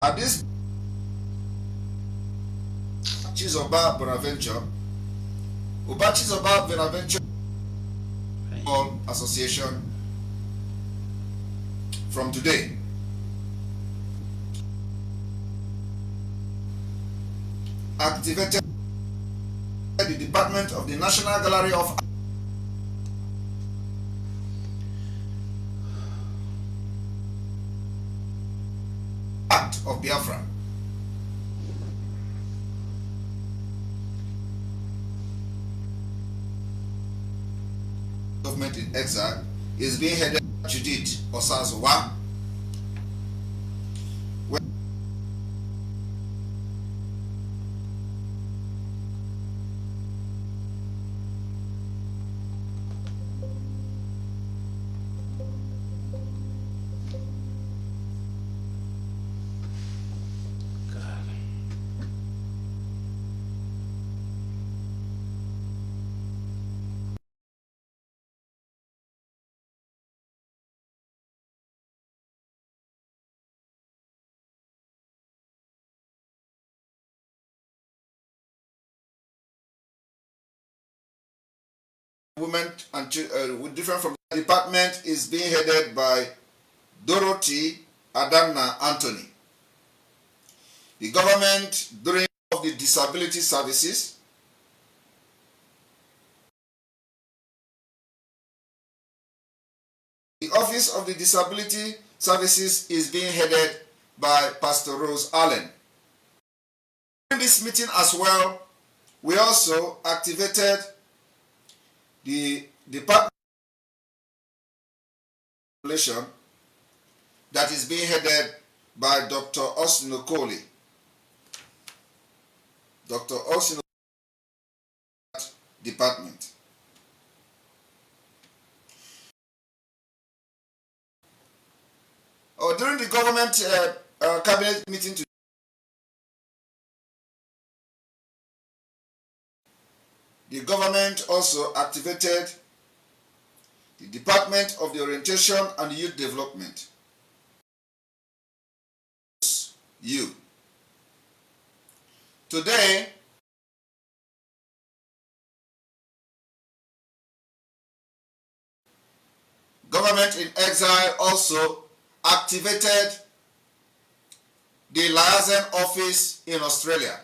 At this Chizoba Bonaventure, Uba Chizoba Bonaventure Association from today. Activated the Department of the National Gallery of Art of Biafra. Government in exile is being headed by Judith Osazowa. Women and different from the department is being headed by Dorothy Adanna Anthony. The government during of the disability services the office of the disability services is being headed by Pastor Rose Allen. During this meeting as well, we also activated the department that is being headed by Dr. Austin Okoli. Dr. Austin department. During the government cabinet meeting today, the government also activated the Department of the Orientation and Youth Development. You. Today, government in exile also activated the liaison office in Australia.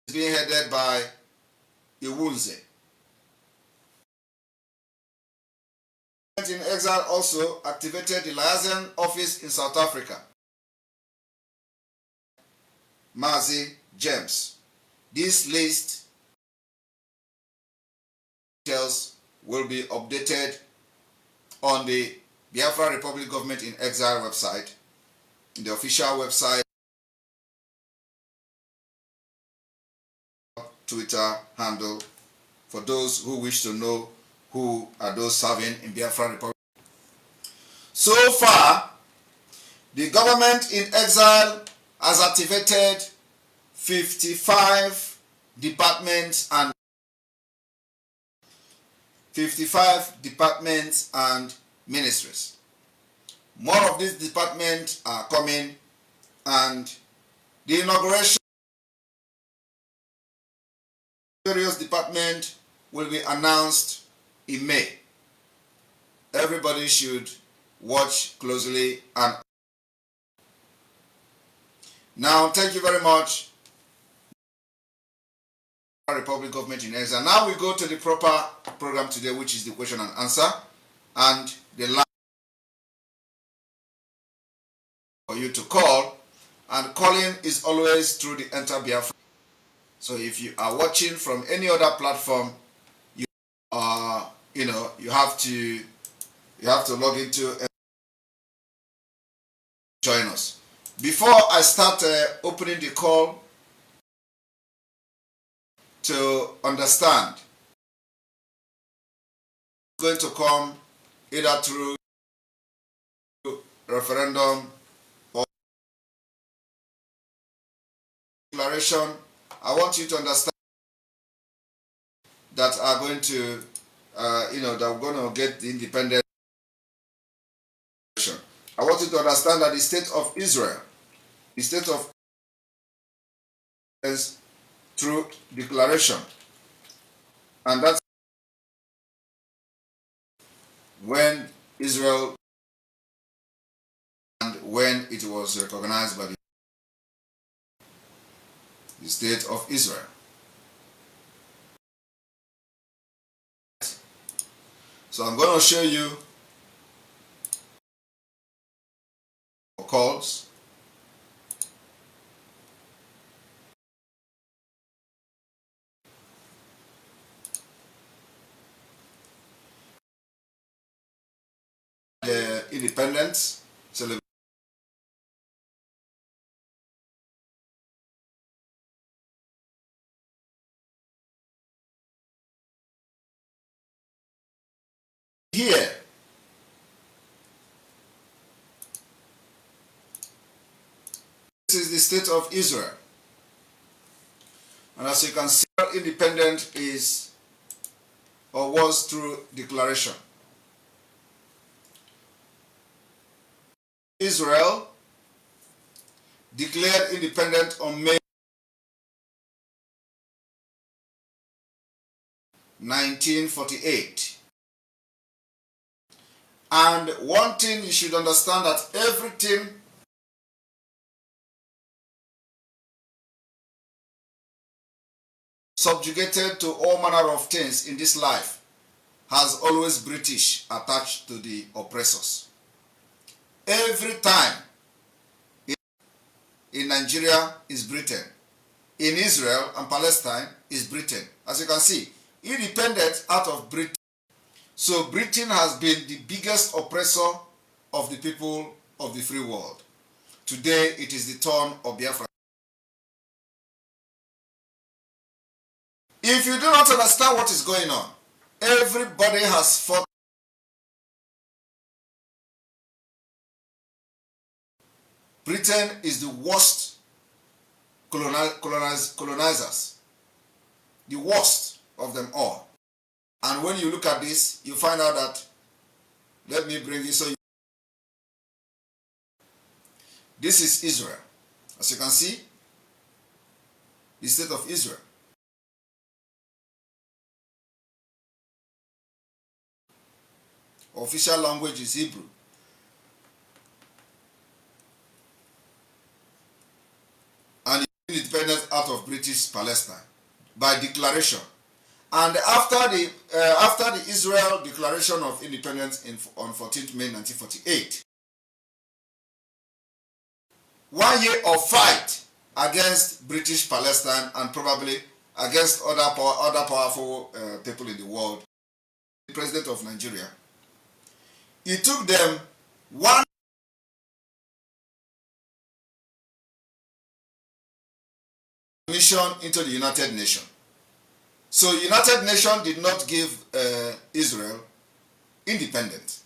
It's being headed by Iwunze. In exile also activated the liaison office in South Africa. Mazi James. This list details will be updated on the Biafra Republic Government in Exile website, in the official website, Twitter handle, for those who wish to know who are those serving in Biafra Republic. So far, the government in exile has activated 55 departments and 55 departments and ministries. More of these departments are coming, and the inauguration of various departments will be announced in May. Everybody should watch closely. And now, thank you very much, Republic Government in Exile. Now we go to the proper program today, which is the question and answer, and the line for you to call, and calling is always through the Enter Biafra. So if you are watching from any other platform, you have to log into and join us. Before I start opening the call to understand, it's going to come either through referendum or declaration. I want you to understand that are going to, that we're going to get the independent. I want you to understand that the state of Israel the state of through declaration, and that's when Israel and when it was recognized by the state of Israel. So I'm going to show you calls. The independence celebration. Here, this is the state of Israel. And as you can see, independent is or was through declaration. Israel declared independent on May 1948. And one thing you should understand, that everything subjugated to all manner of things in this life has always British attached to the oppressors. Every time in Nigeria is Britain, in Israel and Palestine is Britain. As you can see, independent out of Britain. So Britain has been the biggest oppressor of the people of the free world. Today it is the turn of Biafra. If you do not understand what is going on, everybody has fought. Britain is the worst colonizers, the worst of them all. And when you look at this, you find out that, let me bring you so you, this is Israel. As you can see, the state of Israel. Official language is Hebrew. And independence out of British Palestine by declaration. And after the Israel Declaration of Independence on 14th May 1948, 1 year of fight against British Palestine and probably against other powerful people in the world, the president of Nigeria, it took them one mission into the United Nations. So United Nations did not give Israel independence.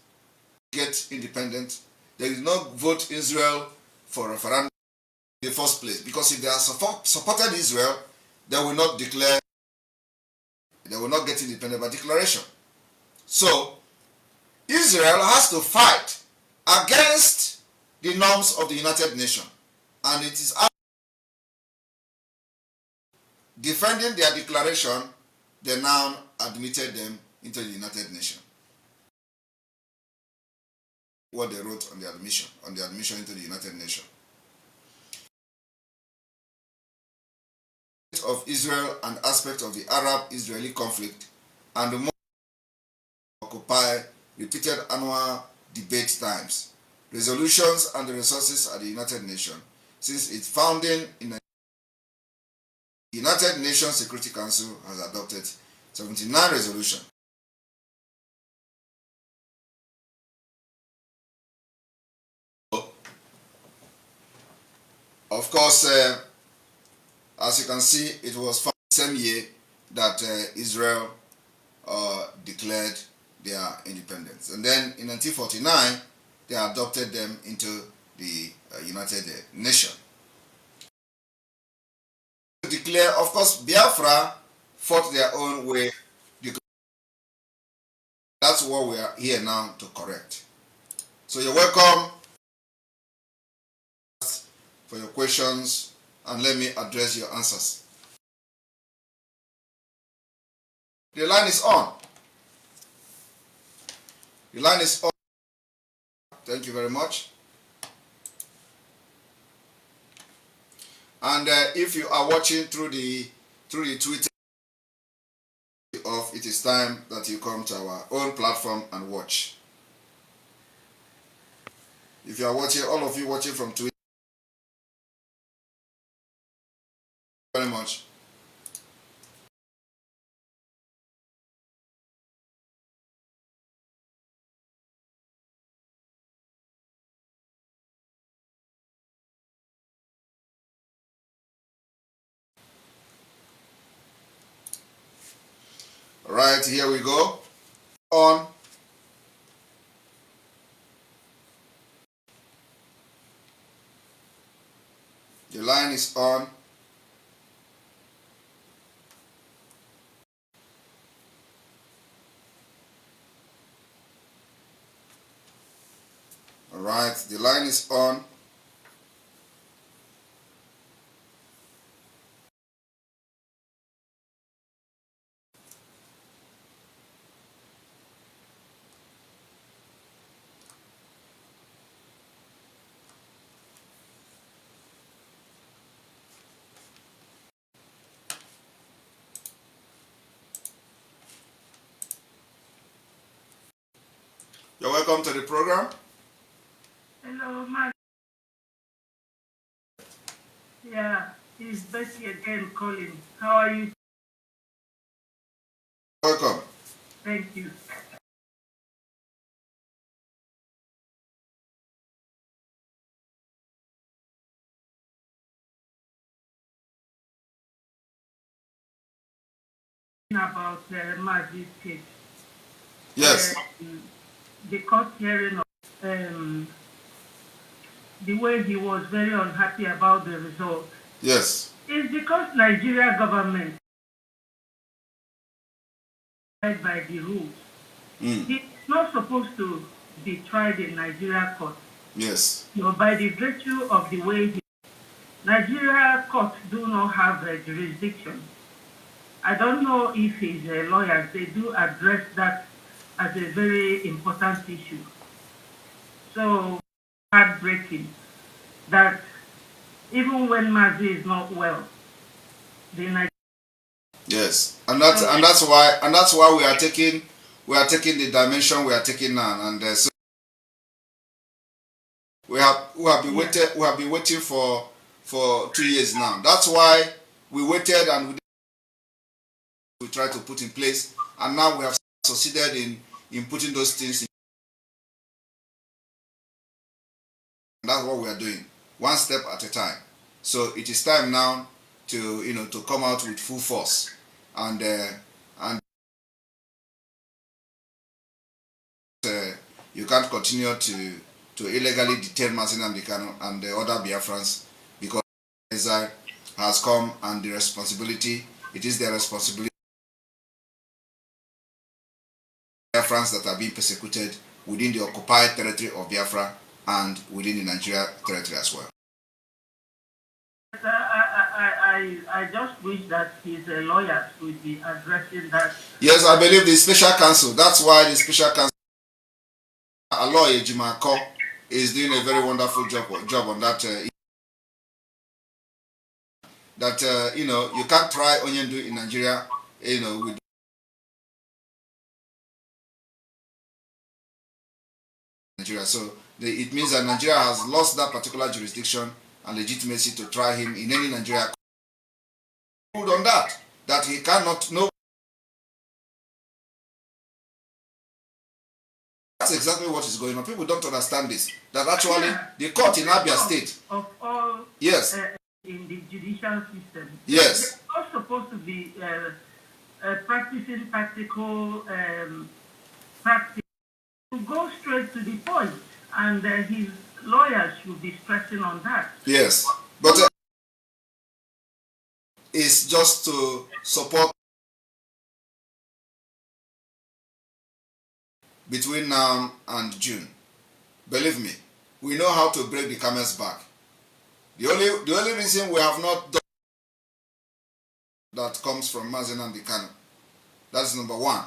Get independent. They did not vote Israel for referendum in the first place, because if they have supported Israel, they will not declare, they will not get independent by declaration. So Israel has to fight against the norms of the United Nations, and it is defending their declaration, they now admitted them into the United Nations. What they wrote on the admission into the United Nations. Of Israel and aspect of the Arab-Israeli conflict, and the more occupy repeated annual debate times, resolutions and the resources at the United Nations since its founding in the United Nations Security Council has adopted 79 resolutions. Of course, as you can see, it was the same year that Israel declared their independence. And then in 1949, they adopted them into the United Nations. To declare, of course, Biafra fought their own way. That's what we are here now to correct. So you're welcome. for your questions and let me address your answers. The line is on. The line is on. Thank you very much. And if you are watching through the Twitter, it is time that you come to our own platform and watch. If you are watching, all of you watching from Twitter, very much. All right, here we go. On. The line is on. All right, the line is on. You're welcome to the program. Hello, Mike. Yeah, it's Betty again calling. How are you? Welcome. Thank you. About Mazi's case. Yes. The court hearing of the way he was very unhappy about the result. Yes. It's because Nigeria government by the rules. He's not supposed to be tried in Nigeria court. Yes. By the virtue of the way Nigeria courts do not have a jurisdiction. I don't know if his lawyers, they do address that as a very important issue. So, heartbreaking that even when Mazi is not well, the yes, and that's why we are taking the dimension we are taking now, and so we have been waiting for 2 years now. That's why we waited and we tried to put in place, and now we have succeeded in putting those things in. And that's what we are doing, one step at a time. So it is time now to to come out with full force, and you can't continue to illegally detain Mazi Nnamdi Kanu and the other Biafrans, because exile has come, and the responsibility, it is their responsibility. Biafrans that are being persecuted within the occupied territory of Biafra and within the Nigeria territory as well. I just wish that his lawyers would be addressing that. Yes, I believe the special counsel. That's why the special counsel, Aloy Ejimako, is doing a very wonderful job on that. You can't try Onyendu in Nigeria, with Nigeria. So it means that Nigeria has lost that particular jurisdiction and legitimacy to try him in any Nigeria court on that he cannot know. That's exactly what is going on. People don't understand this. That actually the court in Abia State of all, yes, in the judicial system, yes, they're not supposed to be practicing practical practice, to go straight to the point, and his lawyers should be stressing on that. Yes, but it's just to support between now and June. Believe me, we know how to break the camel's back. The only reason we have not done that comes from Mazen and Kanu. That's number one.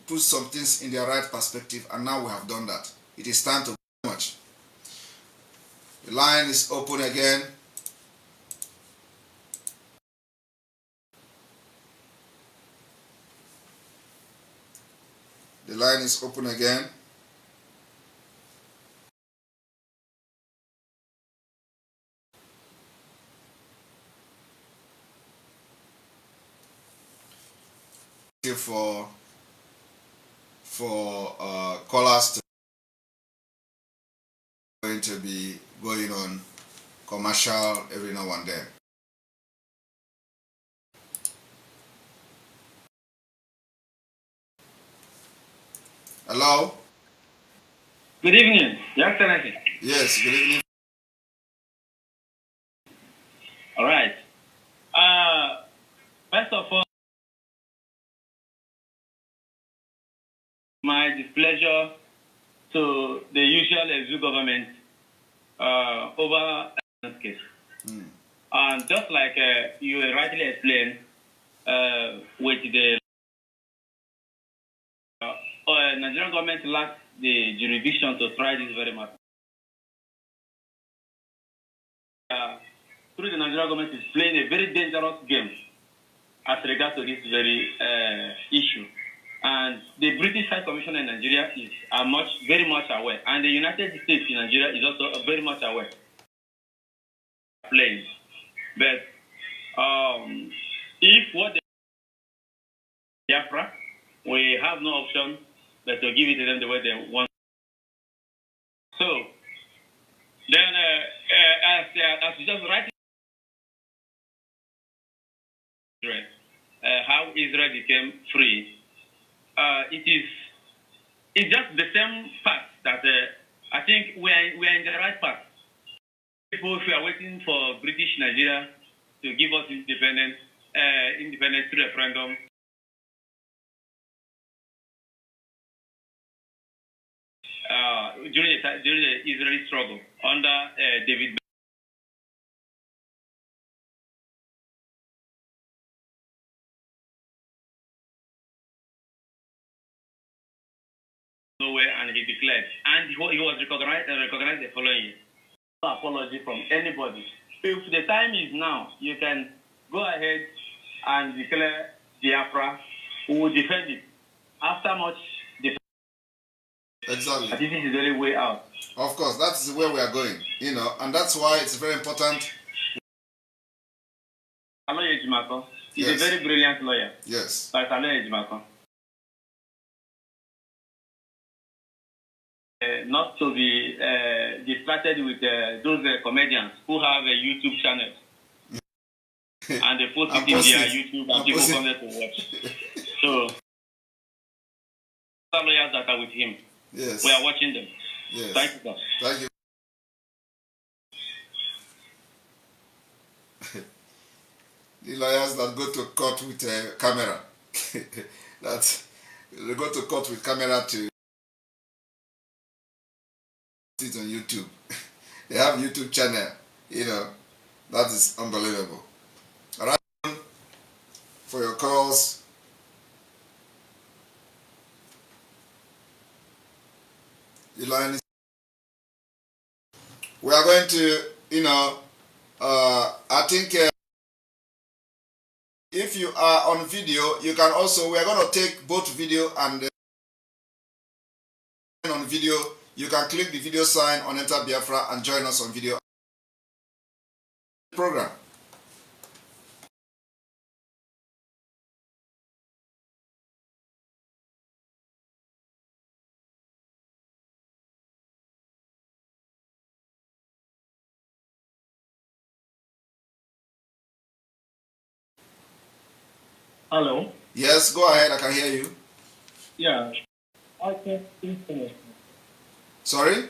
Put some things in their right perspective, and now we have done that. It is time to do much. The line is open again. The line is open again. For callers to going to be going on commercial every now and then. Hello? Good evening, Your Excellency. Yes, good evening. All right. First of all, my displeasure to the usual executive government over this case. And just like you rightly explained with the Nigerian government lacks the jurisdiction to try this very matter. Through the Nigerian government is playing a very dangerous game as regards to this very issue. And the British High Commission in Nigeria is very much aware. And the United States in Nigeria is also very much aware. Playing. But if what they Biafra, we have no option but to give it to them the way they want. So, then as you just write how Israel became free, it's just the same path that I think we are in the right path. If we are waiting for British Nigeria to give us independence through referendum, during the Israeli struggle under David. Nowhere, and he declared, and he was recognized the following year. No apology from anybody. If the time is now, you can go ahead and declare Biafra. We will defend it. After much defense, Exactly. I think this is the only way out. Of course, that's where we are going, and that's why it's very important. Lawyer Ejimako is Yes. a very brilliant lawyer. Yes. But Lawyer Ejimako. Not to be distracted with those comedians who have a YouTube channel. And they post it in their YouTube and people come there to watch. So, some lawyers that are with him, Yes. we are watching them. Yes. Thank you, sir. Thank you. The lawyers that go to court with a camera, they go to court with camera to it on YouTube. They have YouTube channel, that is unbelievable. All right, for your calls. The line is. We are going to, I think if you are on video, you can also, we are going to take both video and on video. You can click the video sign on Enter Biafra and join us on video program. Hello? Yes, go ahead, I can hear you. Yeah. Okay, please finish. Sorry?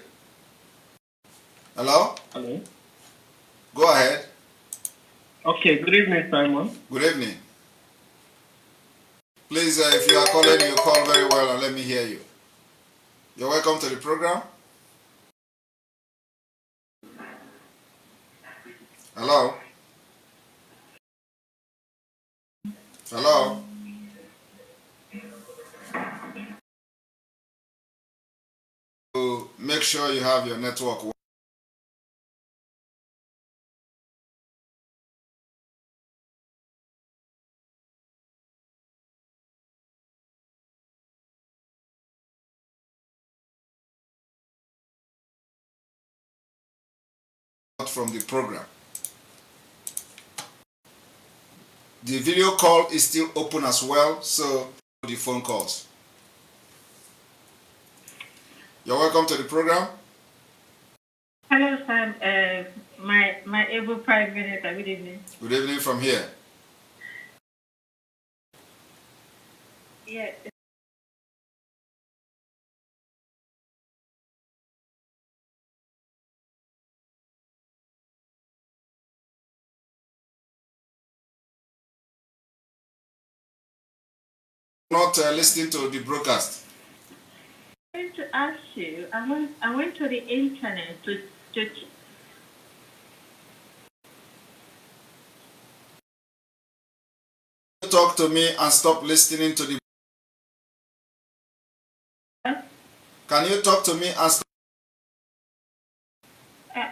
Hello? Hello? Go ahead. Okay, good evening, Simon. Good evening. Please, if you are calling, you call very well and let me hear you. You're welcome to the program. Hello? Hello? To make sure you have your network from the program. The video call is still open as well, so the phone calls. You're welcome to the program. Hello, Sam. My able Prime Minister. Good evening. Good evening from here. Yeah. Not listening to the broadcast. I'm going to ask you. I went to the internet to Talk to me and stop listening to the. Can you talk to me and stop?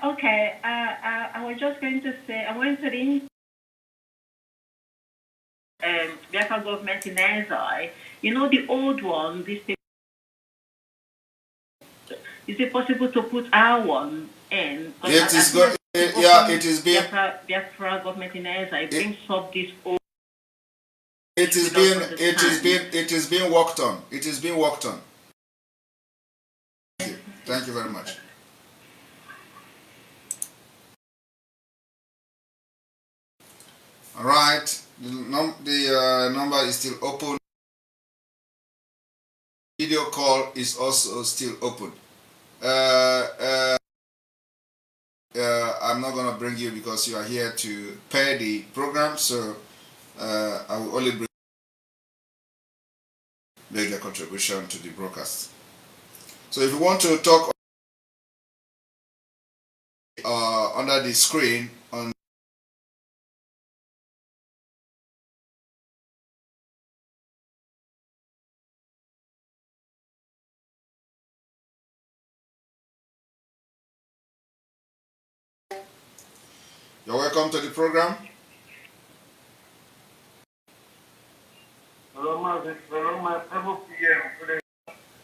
Okay. I was just going to say I went to the Biafra government in Ezai. You know the old one. Is it possible to put our one in? It is good. Yeah, it is being. Biafra government in Ezai brings up this old. It is being worked on. It is being worked on. Thank you very much. All right, the number is still open. Video call is also still open. I'm not gonna bring you because you are here to pair the program, so I will only make a contribution to the broadcast. So if you want to talk under the screen on you're welcome to the program. Hello, my fellow PM.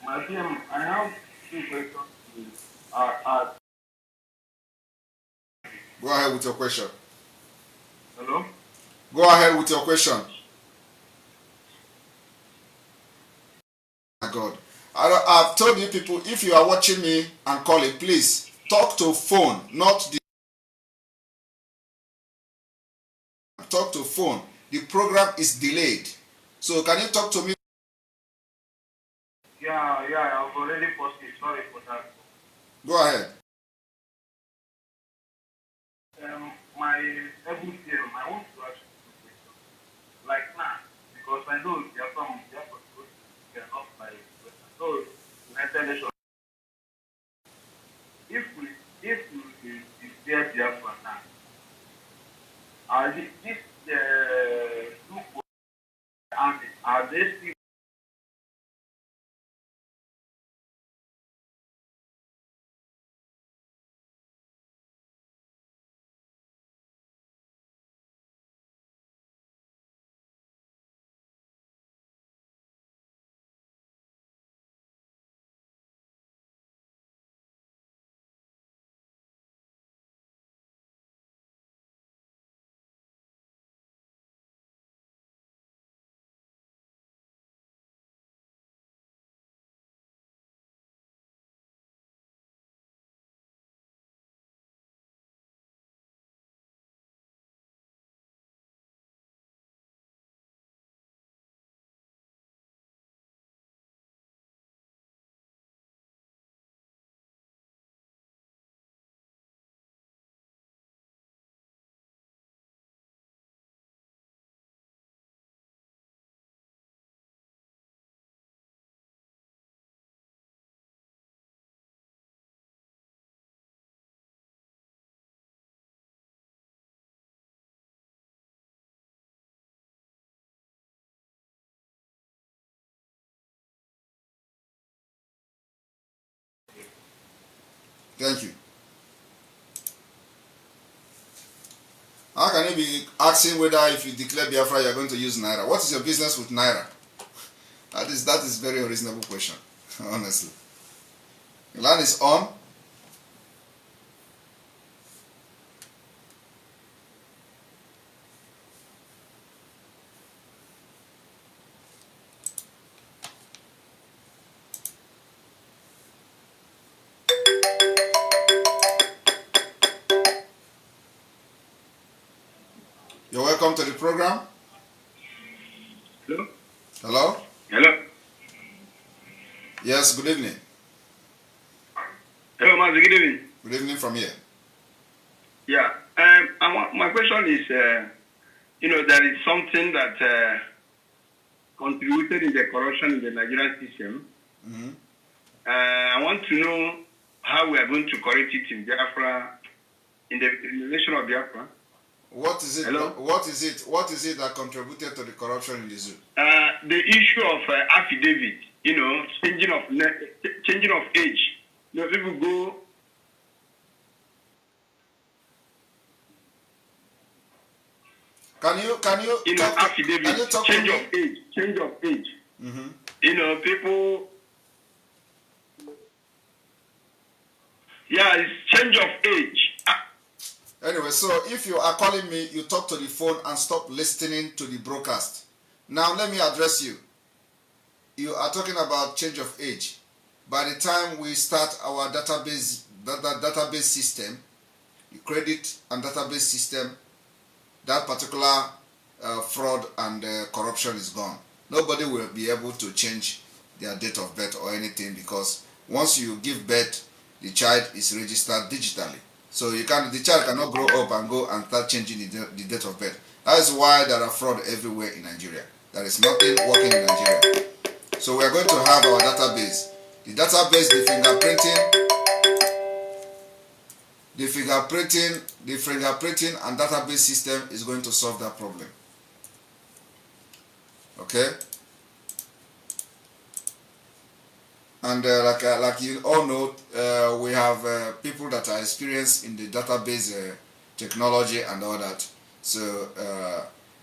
My PM, I have two questions to ask. Go ahead with your question. Hello? Go ahead with your question. My God. I've told you people, if you are watching me and calling, please talk to phone, not the talk to phone. The program is delayed. So can you talk to me? Yeah, I've already posted. Sorry for that. Go ahead. My every PM, I want to ask you two questions. Like now, because I know they are from they are not like so United Nations. If we declare Biafra now, are this two army are they still Thank you. How can you be asking whether if you declare Biafra you are going to use Naira? What is your business with Naira? That is very unreasonable question, honestly. The line is on. You're welcome to the program. Hello? Hello? Hello? Yes, good evening. Hello, Master. Good evening. Good evening from here. Yeah. My question is, there is something that contributed in the corruption in the Nigerian system. Mm-hmm. I want to know how we are going to correct it in Biafra, in the nation of Biafra. What is it? Hello? What is it? What is it that contributed to the corruption in the zoo? The issue of affidavit, changing of age. People go. Can you affidavit, talk change to of age, change of age. Mm-hmm. People. Yeah, it's change of age. Anyway, so if you are calling me, you talk to the phone and stop listening to the broadcast. Now let me address you. You are talking about change of age. By the time we start our database system, the credit and database system, that particular fraud and corruption is gone. Nobody will be able to change their date of birth or anything, because once you give birth, the child is registered digitally. So the child cannot grow up and go and start changing the date of birth. That is why there are fraud everywhere in Nigeria. There is nothing working in Nigeria. So we are going to have our database. The database, the fingerprinting and database system is going to solve that problem. Okay? And like you all know, we have people that are experienced in the database technology and all that. So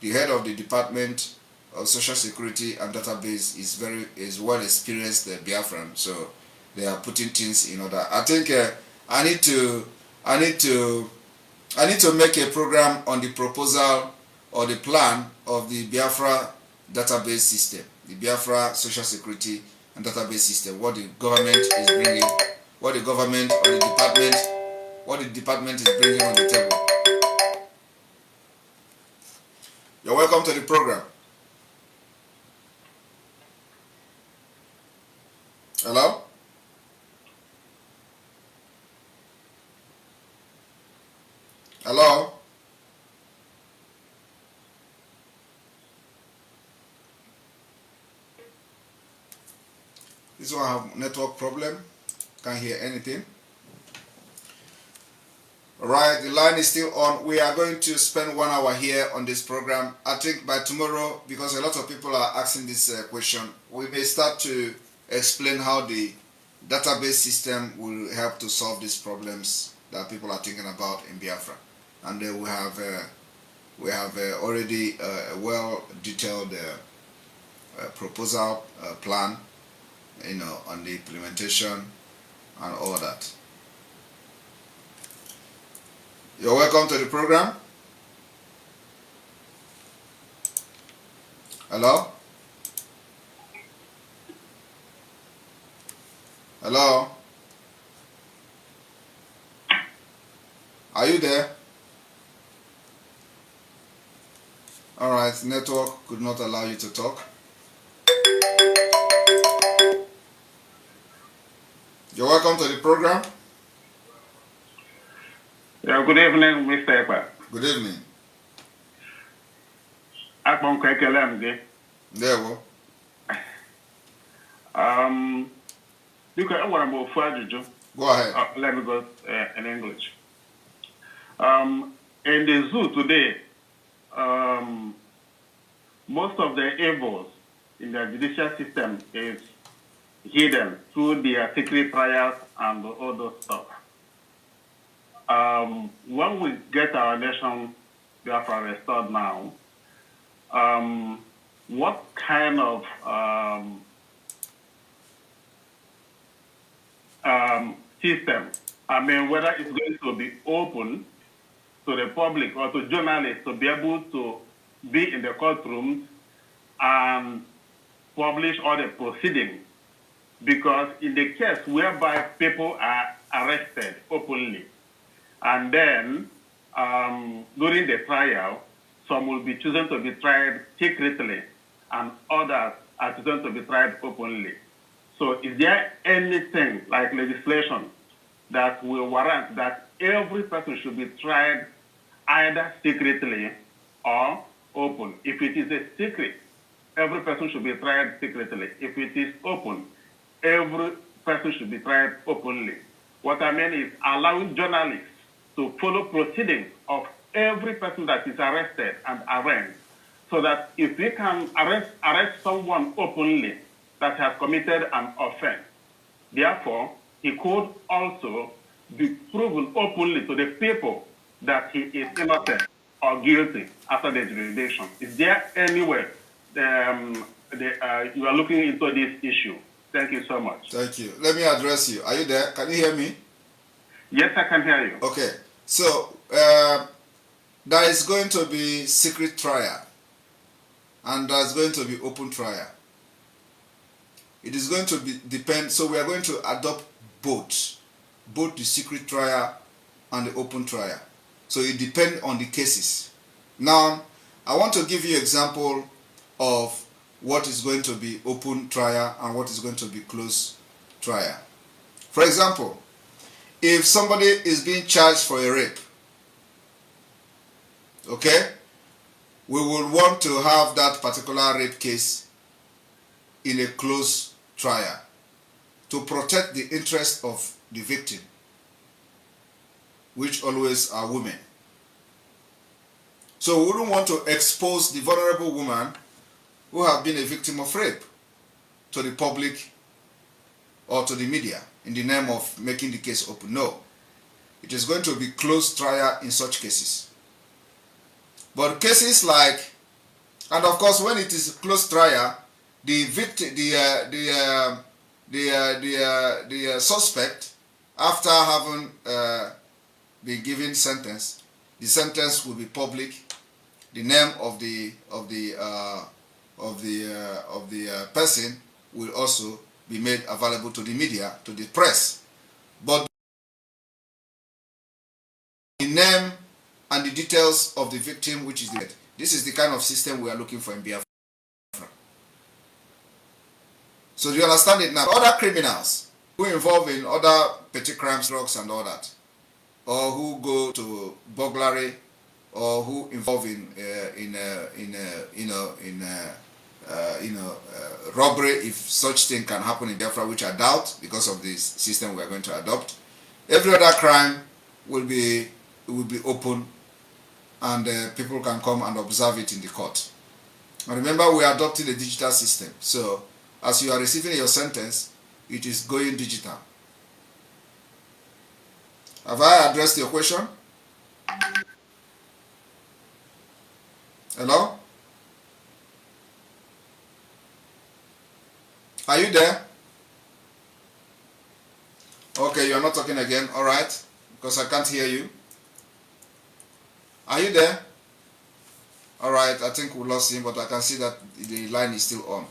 the head of the Department of Social Security and Database is well experienced Biafran. So they are putting things in order. I think I need to make a program on the proposal or the plan of the Biafra database system, the Biafra Social Security and database system, what the government is bringing, what the department is bringing on the table. You're welcome to the program. Hello? Hello? This one have network problem. Can't hear anything. Alright, the line is still on. We are going to spend 1 hour here on this program. I think by tomorrow, because a lot of people are asking this question, we may start to explain how the database system will help to solve these problems that people are thinking about in Biafra. And we have already a well detailed proposal plan, on the implementation and all that. You're welcome to the program. Hello? Hello? Are you there? Alright, network could not allow you to talk. You're welcome to the program. Yeah, good evening, Mr. Ekpa. Good evening. Akpon Kwekelem. There we You can what about Fuajuju? go ahead. Let me go in English. In the zoo today, most of the evils in the judicial system is hidden through their secret trials and all those stuff. when we get our nation Biafra restored now, what kind of system, I mean, whether it's going to be open to the public or to journalists to be able to be in the courtrooms and publish all the proceedings. Because in the case whereby people are arrested openly, and then during the trial, some will be chosen to be tried secretly, and others are chosen to be tried openly. So is there anything like legislation that will warrant that every person should be tried either secretly or open? If it is a secret, every person should be tried secretly. If it is open, every person should be tried openly. What I mean is allowing journalists to follow proceedings of every person that is arrested and arraigned, so that if we can arrest someone openly that has committed an offense, therefore, he could also be proven openly to the people that he is innocent or guilty after the jurisdiction. Is there any way you are looking into this issue? Thank you so much. Thank you. Let me address you. Are you there? Can you hear me? Yes, I can hear you. Okay. So, there is going to be secret trial, and there is going to be open trial. It is going to depend. So we are going to adopt both the secret trial and the open trial. So it depends on the cases. Now, I want to give you an example of what is going to be open trial and what is going to be closed trial. For example, if somebody is being charged for a rape, okay, we will want to have that particular rape case in a closed trial to protect the interest of the victim, which always are women. So we wouldn't want to expose the vulnerable woman who have been a victim of rape to the public or to the media in the name of making the case open. No. It is going to be closed trial in such cases. But cases like, and of course when it is closed trial, the victim, the suspect, after having been given sentence, the sentence will be public. The name of the person will also be made available to the media, to the press. But the name and the details of the victim, which is dead. This is the kind of system we are looking for in Biafra. So do you understand it now? Other criminals who involve in other petty crimes, drugs and all that, or who go to burglary, or who involve in robbery, if such thing can happen in Biafra, which I doubt because of this system we are going to adopt. Every other crime will be open, and people can come and observe it in the court. And remember, we are adopting a digital system, so as you are receiving your sentence, it is going digital. Have I addressed your question? Hello? Are you there? Okay, you're not talking again. All right, because I can't hear you. Are you there? All right, I think we lost him, but I can see that the line is still on.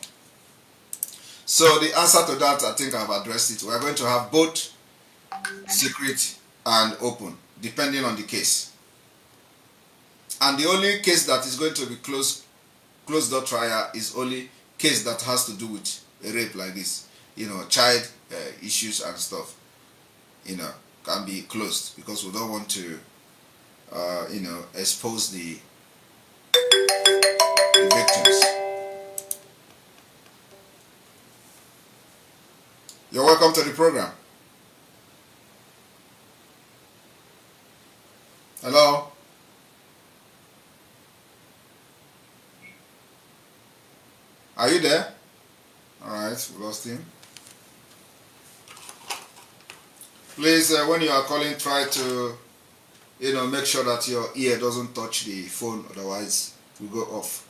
So the answer to that, I think I've addressed it. We're going to have both secret and open, depending on the case. And the only case that is going to be closed door trial is only case that has to do with a rape like this. Child issues and stuff, can be closed, because we don't want to, expose the victims. You're welcome to the program. Hello? Are you there? All right, we lost him. Please, when you are calling, try to make sure that your ear doesn't touch the phone, otherwise it will go off.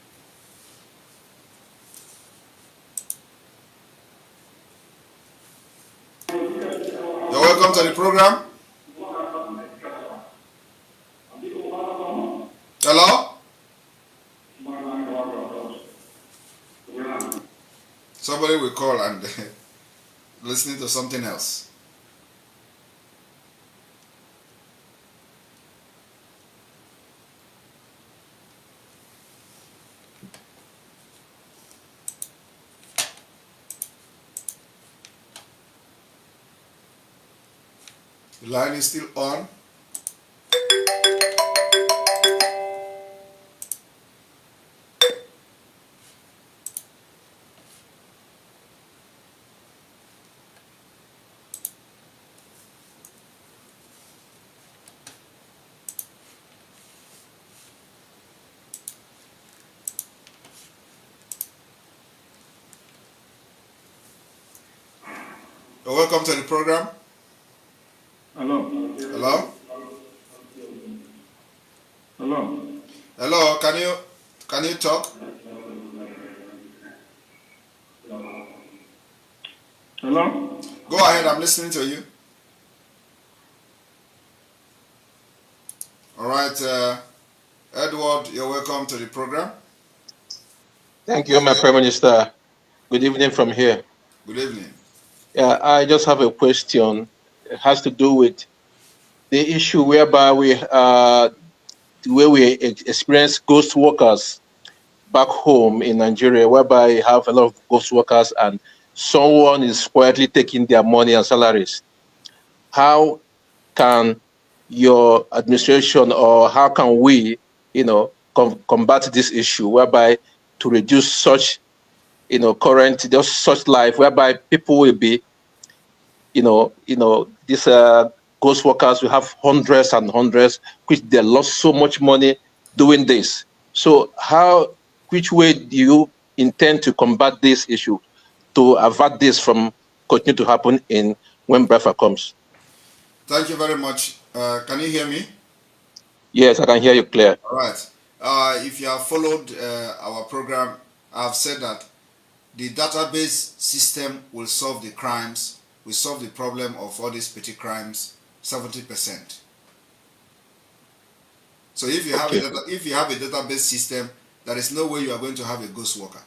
You're welcome to the program. Hello? Somebody will call and listening to something else. The line is still on. You're welcome to the program. Hello. Hello? Hello. Hello, can you talk? Hello. Go ahead, I'm listening to you. All right, Edward, you're welcome to the program. Thank you, my Prime Minister. Good evening from here. Good evening. Yeah, I just have a question. It has to do with the issue whereby we experience ghost workers back home in Nigeria, whereby you have a lot of ghost workers and someone is quietly taking their money and salaries. How can your administration, or how can we, combat this issue, whereby to reduce such, current just such life, whereby people will be, these ghost workers will have hundreds and hundreds, which they lost so much money doing this. So which way do you intend to combat this issue, to avert this from continue to happen when Biafra comes? Thank you very much. Can you hear me? Yes, I can hear you clear. All right. If you have followed our program, I've said that the database system will solve the crimes, will solve the problem of all these petty crimes 70%. So if you have a database system, there is no way you are going to have a ghost worker.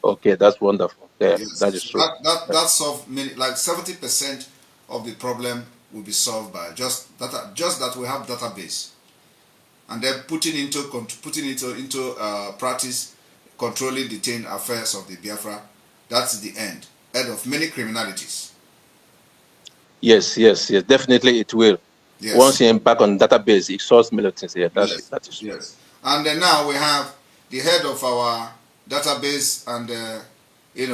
Okay, that's wonderful. Yeah, Yes. that is So true. that solve many, like 70% of the problem will be solved by just that we have database, and then putting into practice controlling detained affairs of the Biafra. That's the end of many criminalities. Yes, definitely it will. Yes. Once you embark on database, it solves many things. Yeah, that is true. Yes. And then now we have the head of our database and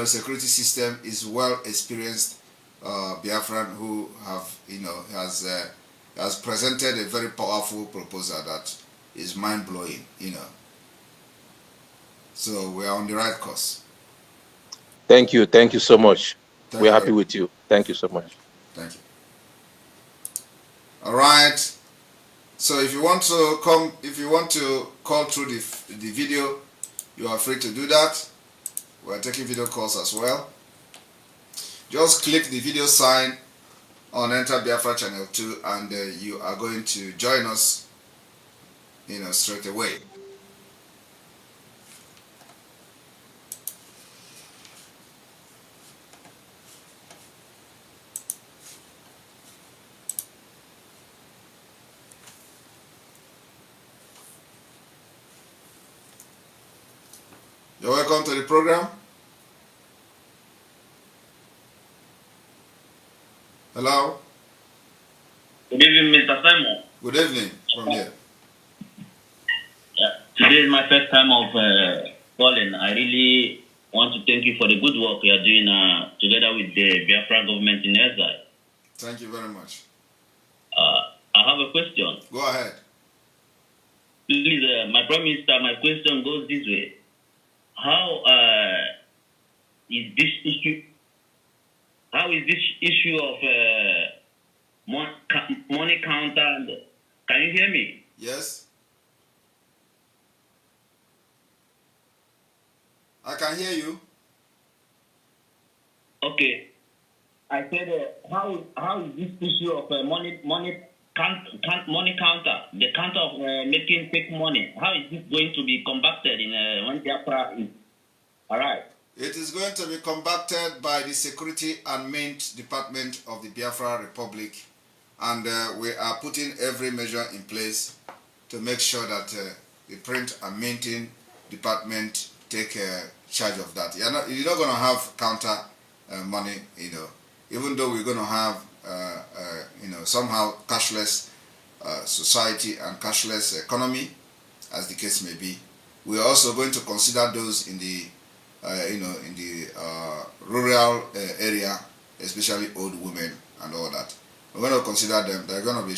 security system is well experienced Biafran who has presented a very powerful proposal that is mind blowing. So we are on the right course. Thank you so much. We're happy with you. Thank you so much. Thank you. All right. So if you want to call through the video, you are free to do that. We are taking video calls as well. Just click the video sign on Enter Biafra Channel 2 and you are going to join us straight away. You're welcome to the program. Hello? Good evening, Mr. Simon. Good evening from here. Yeah. Today is my first time of calling. I really want to thank you for the good work you are doing together with the Biafra government in exile. Thank you very much. I have a question. Go ahead. Please, my Prime Minister, my question goes this way. How is this issue of money counter. And can you hear me? Yes. I can hear you. Okay. I said, how is this issue of money counter, the counter of making fake money, how is this going to be combated in when Biafra is arrived? It is going to be combated by the Security and Mint Department of the Biafra Republic, and we are putting every measure in place to make sure that the Print and Minting Department take charge of that. You're not going to have counter money, even though we're going to have, somehow cashless society and cashless economy, as the case may be. We are also going to consider those in the rural area, especially old women and all that. We're going to consider them. They're going to be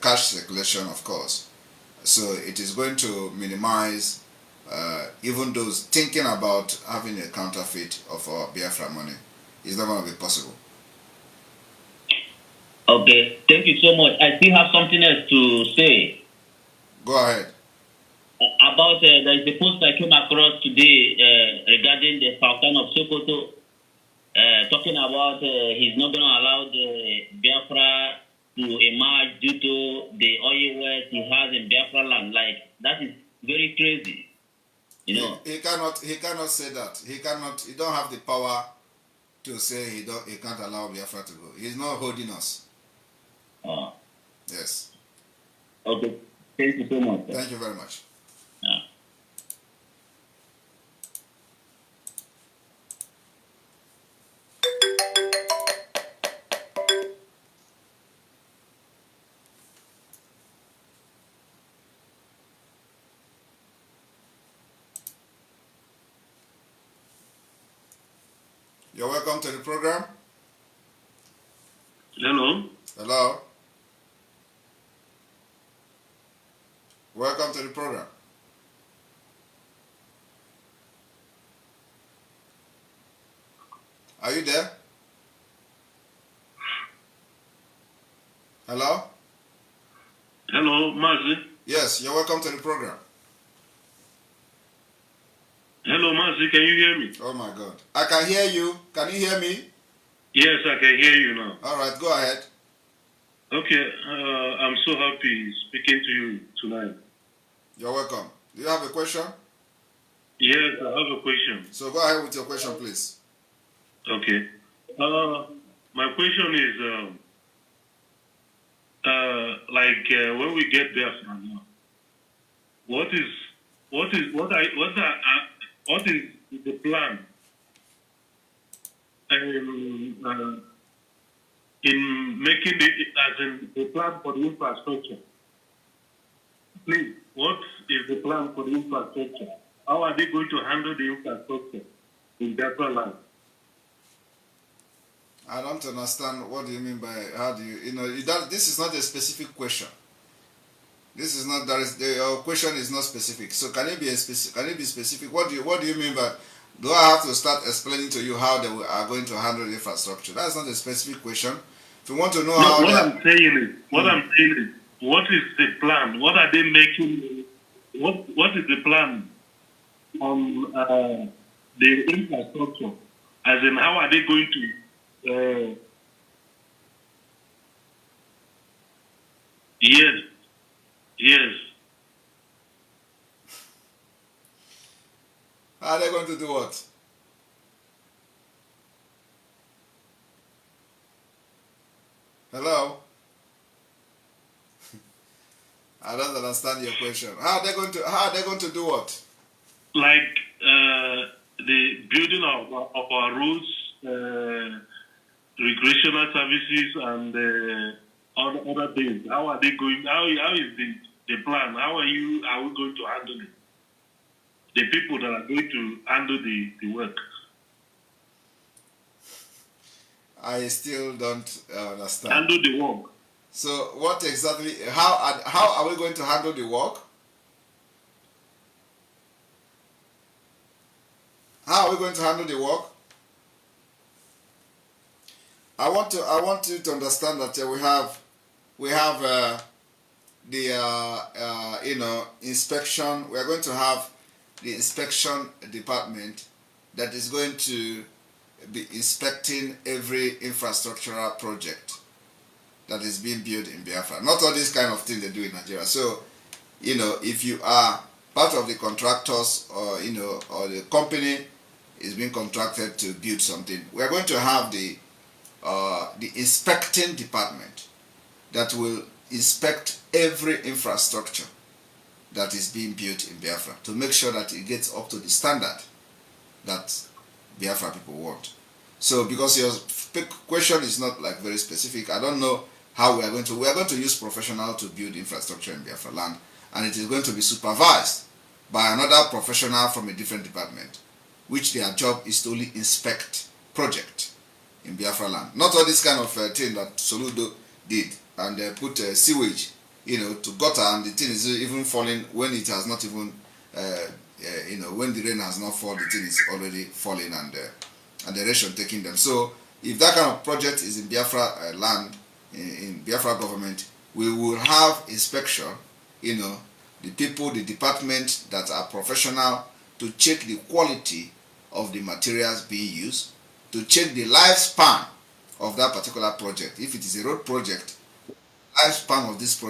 cash circulation, of course. So it is going to minimize even those thinking about having a counterfeit of our Biafra money. It's not going to be possible. Okay, thank you so much. I still have something else to say. Go ahead. About there is a post I came across today regarding the Sultan of Sokoto, talking about he's not going to allow the Biafra to emerge due to the oil wells he has in Biafra land. Like, that is very crazy. He cannot say that. He don't have the power to say he can't allow Biafra to go. He's not holding us. Oh. Yes. Okay. Thank you so much. Thank you very much. Yeah. You're welcome to the program. Hello. Hello. Welcome to the program. Are you there? Hello? Hello, Mazi. Yes, you're welcome to the program. Hello, Mazi. Can you hear me? Oh my God. I can hear you. Can you hear me? Yes, I can hear you now. All right, go ahead. Okay, I'm so happy speaking to you tonight. You're welcome. Do you have a question? Yes, I have a question. So go ahead with your question, please. Okay. My question is, when we get there from now, what is the plan in making the plan for the infrastructure? Please, what is the plan for the infrastructure? How are they going to handle the infrastructure in Biafra land? I don't understand. What do you mean by how do you this is not a specific question. This is not your question is not specific. So can it be specific? What do you mean by? Do I have to start explaining to you how they are going to handle the infrastructure? That's not a specific question. If you want to know how, what I'm saying is, what is the plan? What are they making? What is the plan on the infrastructure? As in, how are they going to? Yes. How are they going to do what? Hello? I don't understand your question. How are they going to do what? Like the building of our roads, recreational services, and other things. How are they going? How is the plan? How are we going to handle it? The people that are going to handle the work. I still don't understand. Handle the work. So what exactly? How are we going to handle the work? How are we going to handle the work? I want you to understand that we have we have the inspection. We are going to have the inspection department that is going to be inspecting every infrastructural project that is being built in Biafra. Not all these kind of things they do in Nigeria. So, if you are part of the contractors or the company is being contracted to build something, we are going to have the inspecting department that will inspect every infrastructure that is being built in Biafra to make sure that it gets up to the standard that Biafra people want. So because your question is not like very specific, I don't know how we are going to use professional to build infrastructure in Biafra land, and it is going to be supervised by another professional from a different department, which their job is to only inspect project in Biafra land. Not all this kind of thing that Soludo did, and they put sewage, to gutter, and the thing is even falling when it has not even, when the rain has not fallen, the thing is already falling, and the erosion taking them. So if that kind of project is in Biafra land, in Biafra government, we will have inspection, the people, the department that are professional to check the quality of the materials being used, to check the lifespan of that particular project. If it is a road project, lifespan of this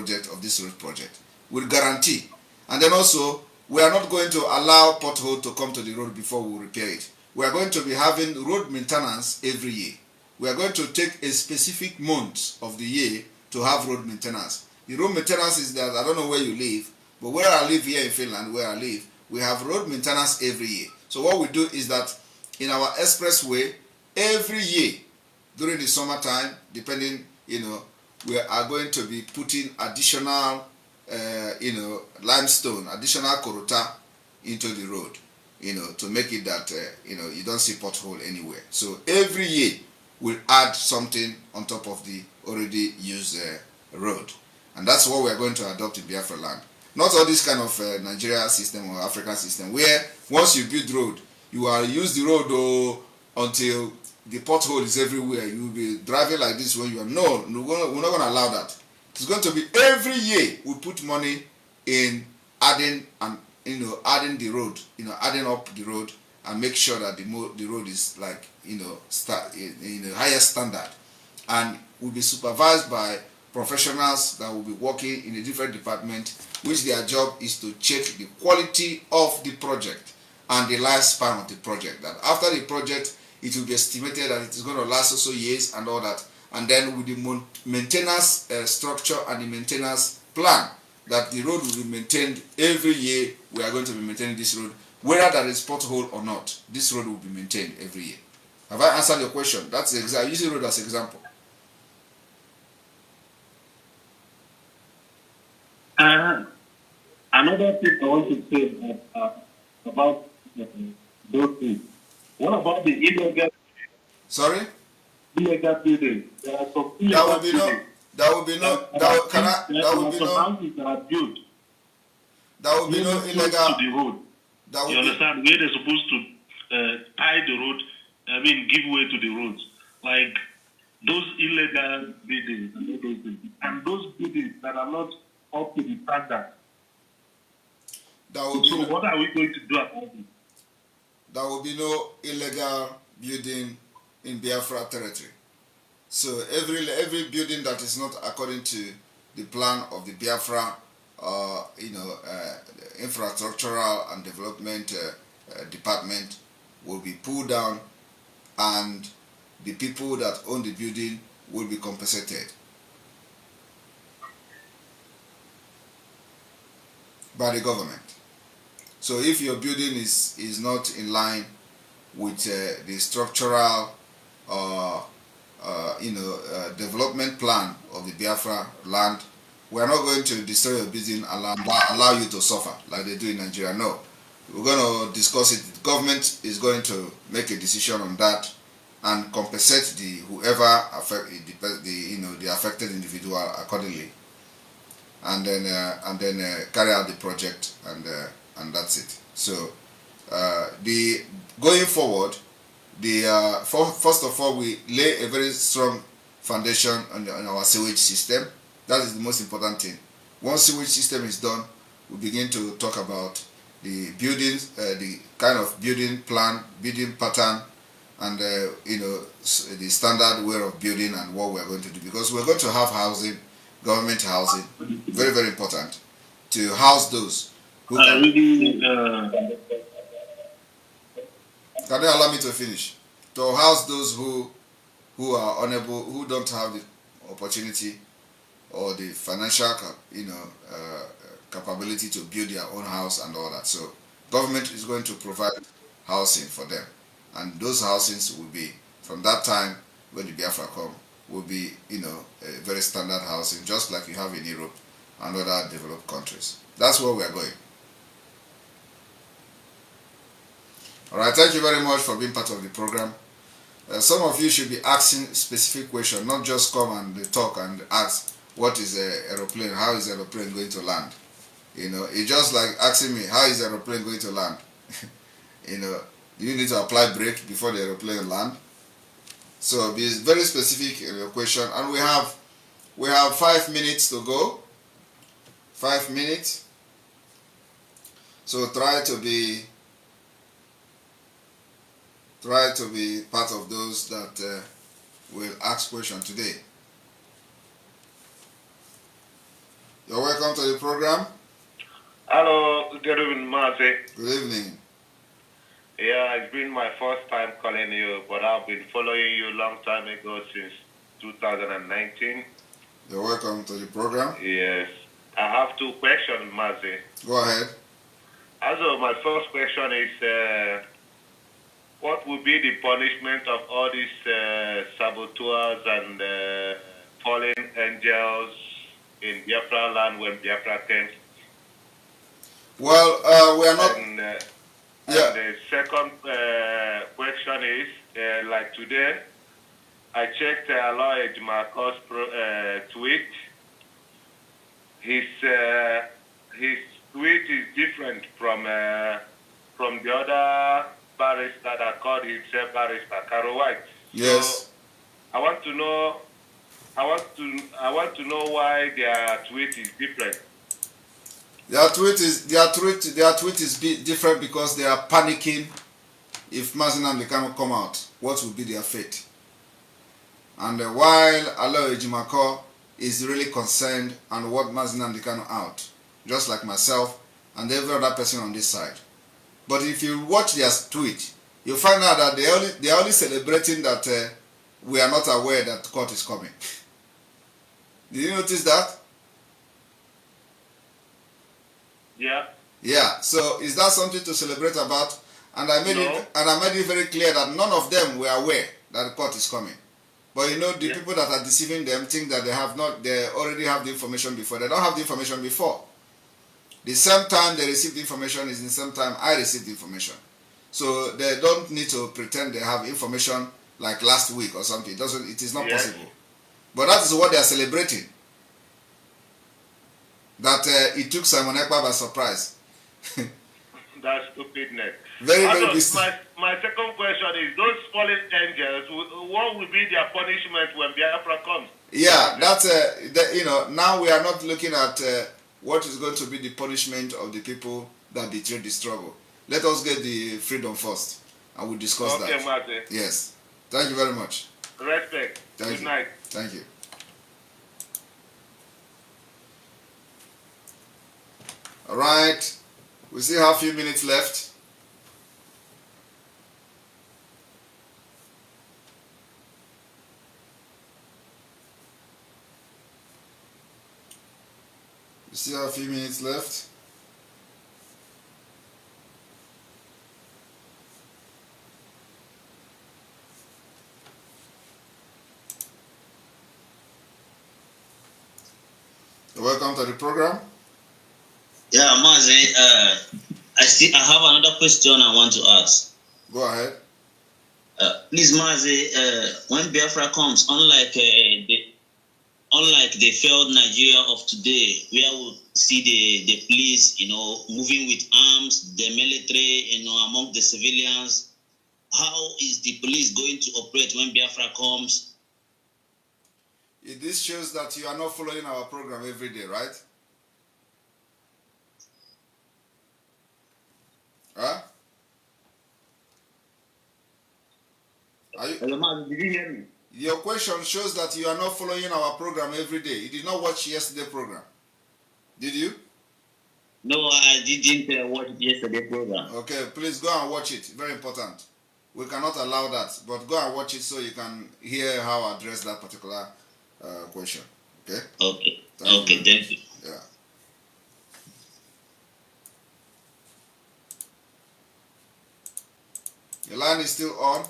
road project will guarantee. And then also, we are not going to allow pothole to come to the road before we repair it. We are going to be having road maintenance every year. We are going to take a specific month of the year to have road maintenance. The road maintenance is that, I don't know where you live, but where I live here in Finland, we have road maintenance every year. So what we do is that in our expressway, every year during the summertime, depending, we are going to be putting additional, limestone, additional korota into the road, to make it that, you don't see pothole anywhere. So every year we'll add something on top of the already used road. And that's what we're going to adopt in Biafra land. Not all this kind of Nigeria system or African system where once you build road, you will use the road until the pothole is everywhere. You will be driving like this when you are. No, we're not going to allow that. It's going to be every year we put money in adding and adding the road, adding up the road and make sure that the road is like start in a higher standard, and will be supervised by professionals that will be working in a different department, which their job is to check the quality of the project and the lifespan of the project. That after the project, it will be estimated that it is going to last also years and all that. And then with the maintenance structure and the maintenance plan, that the road will be maintained every year. We are going to be maintaining this road, whether there is pothole or not. This road will be maintained every year. Have I answered your question? That's the example. I use the road as an example. Another thing I want to say about those things. What about the illegal? Sorry? Illegal buildings. There are some There will illegal be no. buildings. There will be no. There will be no. Houses that are built. There will be no illegal. To the road. You understand? Where they're supposed to tie the road. I mean, give way to the roads. Like those illegal buildings and all those things. And those buildings that are not up to the standard. So what are we going to do about it? There will be no illegal building in Biafra territory. So every building that is not according to the plan of the Biafra, infrastructural and development department will be pulled down, and the people that own the building will be compensated by the government. So if your building is not in line with the structural development plan of the Biafra land, we are not going to destroy your building and allow you to suffer like they do in Nigeria. No, we're going to discuss it. The government is going to make a decision on that and compensate the affected individual accordingly, and then carry out the project, and that's it. So the going forward, first of all, we lay a very strong foundation on our sewage system. That is the most important thing. Once sewage system is done, we begin to talk about the buildings, the kind of building plan, building pattern, and the standard way of building and what we're going to do, because we're going to have housing, government housing, very, very important to house those who can. Can you allow me to finish? To house those who are unable, who don't have the opportunity or the financial capability to build their own house and all that. So government is going to provide housing for them, and those housings will be, from that time when the Biafra come, will be a very standard housing, just like you have in Europe and other developed countries. That's where we are going. All right, thank you very much for being part of the program. Some of you should be asking specific questions, not just come and talk and ask, what is an aeroplane? How is an aeroplane going to land? It's just like asking me, how is an aeroplane going to land? Do you need to apply brake before the aeroplane land? So be very specific in your question. And we have 5 minutes to go. 5 minutes. So try to be part of those that will ask questions today. You're welcome to the program. Hello, good evening, Mazi. Good evening. Yeah, it's been my first time calling you, but I've been following you a long time ago, since 2019. You're welcome to the program. Yes. I have 2 questions, Mazi. Go ahead. Also, my first question is, what will be the punishment of all these saboteurs and fallen angels in Biafra land when Biafra came? Well, we are not... And the second question is, like today, I checked Aloy Marcos' tweet. His tweet is different from the other barrister that called himself Barrister Caro White. Yes. So I want to know why their tweet is different. Their tweet is different because they are panicking. If Mazinam cannot come out, what will be their fate? And while Aloy Ejimako is really concerned and what Mazinam cannot out, just like myself and every other person on this side. But if you watch their tweet, you'll find out that they are only celebrating that we are not aware that court is coming. Did you notice that? Yeah. Yeah. So is that something to celebrate about? And I made it very clear that none of them were aware that the court is coming. But the people that are deceiving them think that they already have the information before. They don't have the information before. The same time they received the information is the same time I received the information. So they don't need to pretend they have information like last week or something. It is not possible. But that is what they are celebrating. That it took Simon Ekpa by surprise. That's stupidness. Very my second question is, those fallen angels, what will be their punishment when Biafra comes? Yeah, that's now we are not looking at what is going to be the punishment of the people that betrayed the struggle. Let us get the freedom first, and we'll discuss that. Okay, Mate. Yes. Thank you very much. Respect. Good night. Thank you. All right. We still have a few minutes left. We still have a few minutes left. Welcome to the program. Yeah, Mazi, I have another question I want to ask. Go ahead. Please, Mazi, when Biafra comes, unlike the failed Nigeria of today, where we see the police, moving with arms, the military, among the civilians, how is the police going to operate when Biafra comes? This shows that you are not following our program every day, right? Huh? Hello, man, did you hear me? Your question shows that you are not following our program every day. You did not watch yesterday's program. Did you? No, I didn't watch yesterday's program. Okay, please go and watch it. Very important. We cannot allow that, but go and watch it so you can hear how I address that particular question. Okay? Okay. Thank Thank you. Yeah. Your line is still on.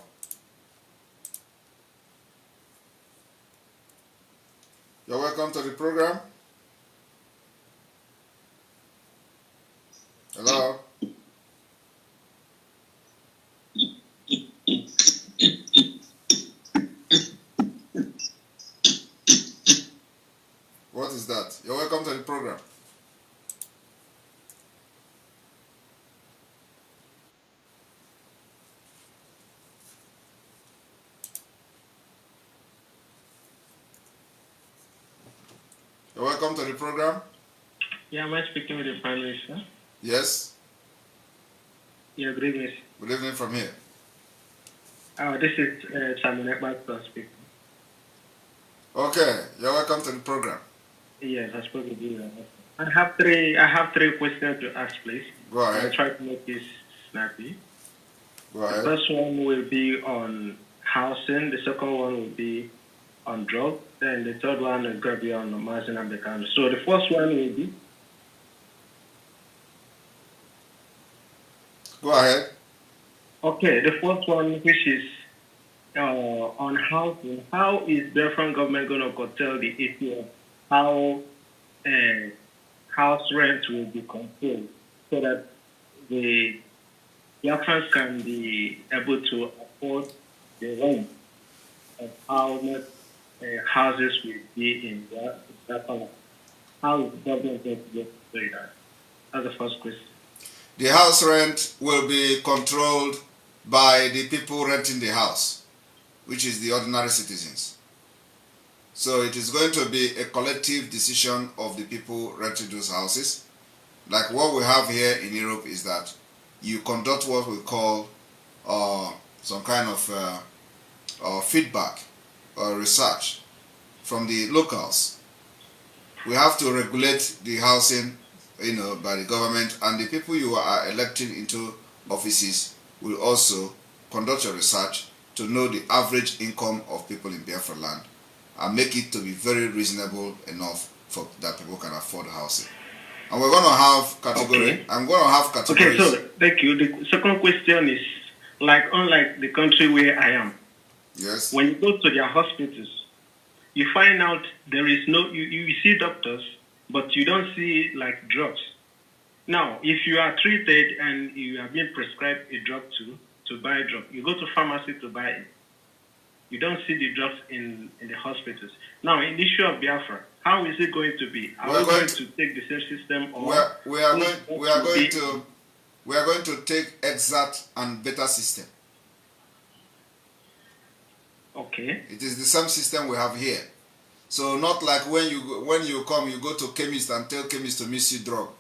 You're welcome to the program. Hello? What is that? You're welcome to the program. You're welcome to the program. Yeah, am I speaking with the Prime Minister? Yes. Yeah, good evening. Good evening from here. This is Simon Ekpa speaking. Okay, you're welcome to the program. Yes, I spoke with you. I have three questions to ask, please. Go ahead. I'll try to make this snappy. Go ahead. The first one will be on housing. The second one will be on drug. Then the third one is going to be on margin and the count. So the first one will be. Go ahead. Okay, the first one, which is on housing. How is the Biafran government going to curtail the issue of how house rent will be controlled so that the Biafrans can be able to afford the rent of how much houses will be in Biafra? How is the government going to do that? That's the first question. The house rent will be controlled by the people renting the house, which is the ordinary citizens. So it is going to be a collective decision of the people renting those houses. Like what we have here in Europe is that you conduct what we call some kind of feedback or research from the locals. We have to regulate the housing, by the government, and the people you are electing into offices will also conduct a research to know the average income of people in Biafra land and make it to be very reasonable enough for that people can afford housing. And we're going to have categories. Okay. I'm going to have categories. Okay, so thank you. The second question is, unlike the country where I am, yes, when you go to their hospitals, you find out there is no, you see doctors, but you don't see drugs. Now, if you are treated and you have been prescribed a drug to buy a drug, you go to pharmacy to buy it. You don't see the drugs in the hospitals. Now, in the issue of Biafra, how is it going to be? Are we going to take the same system, or we are going to take exact and better system. Okay. It is the same system we have here. So not like when you come, you go to chemist and tell chemist to mix you drug,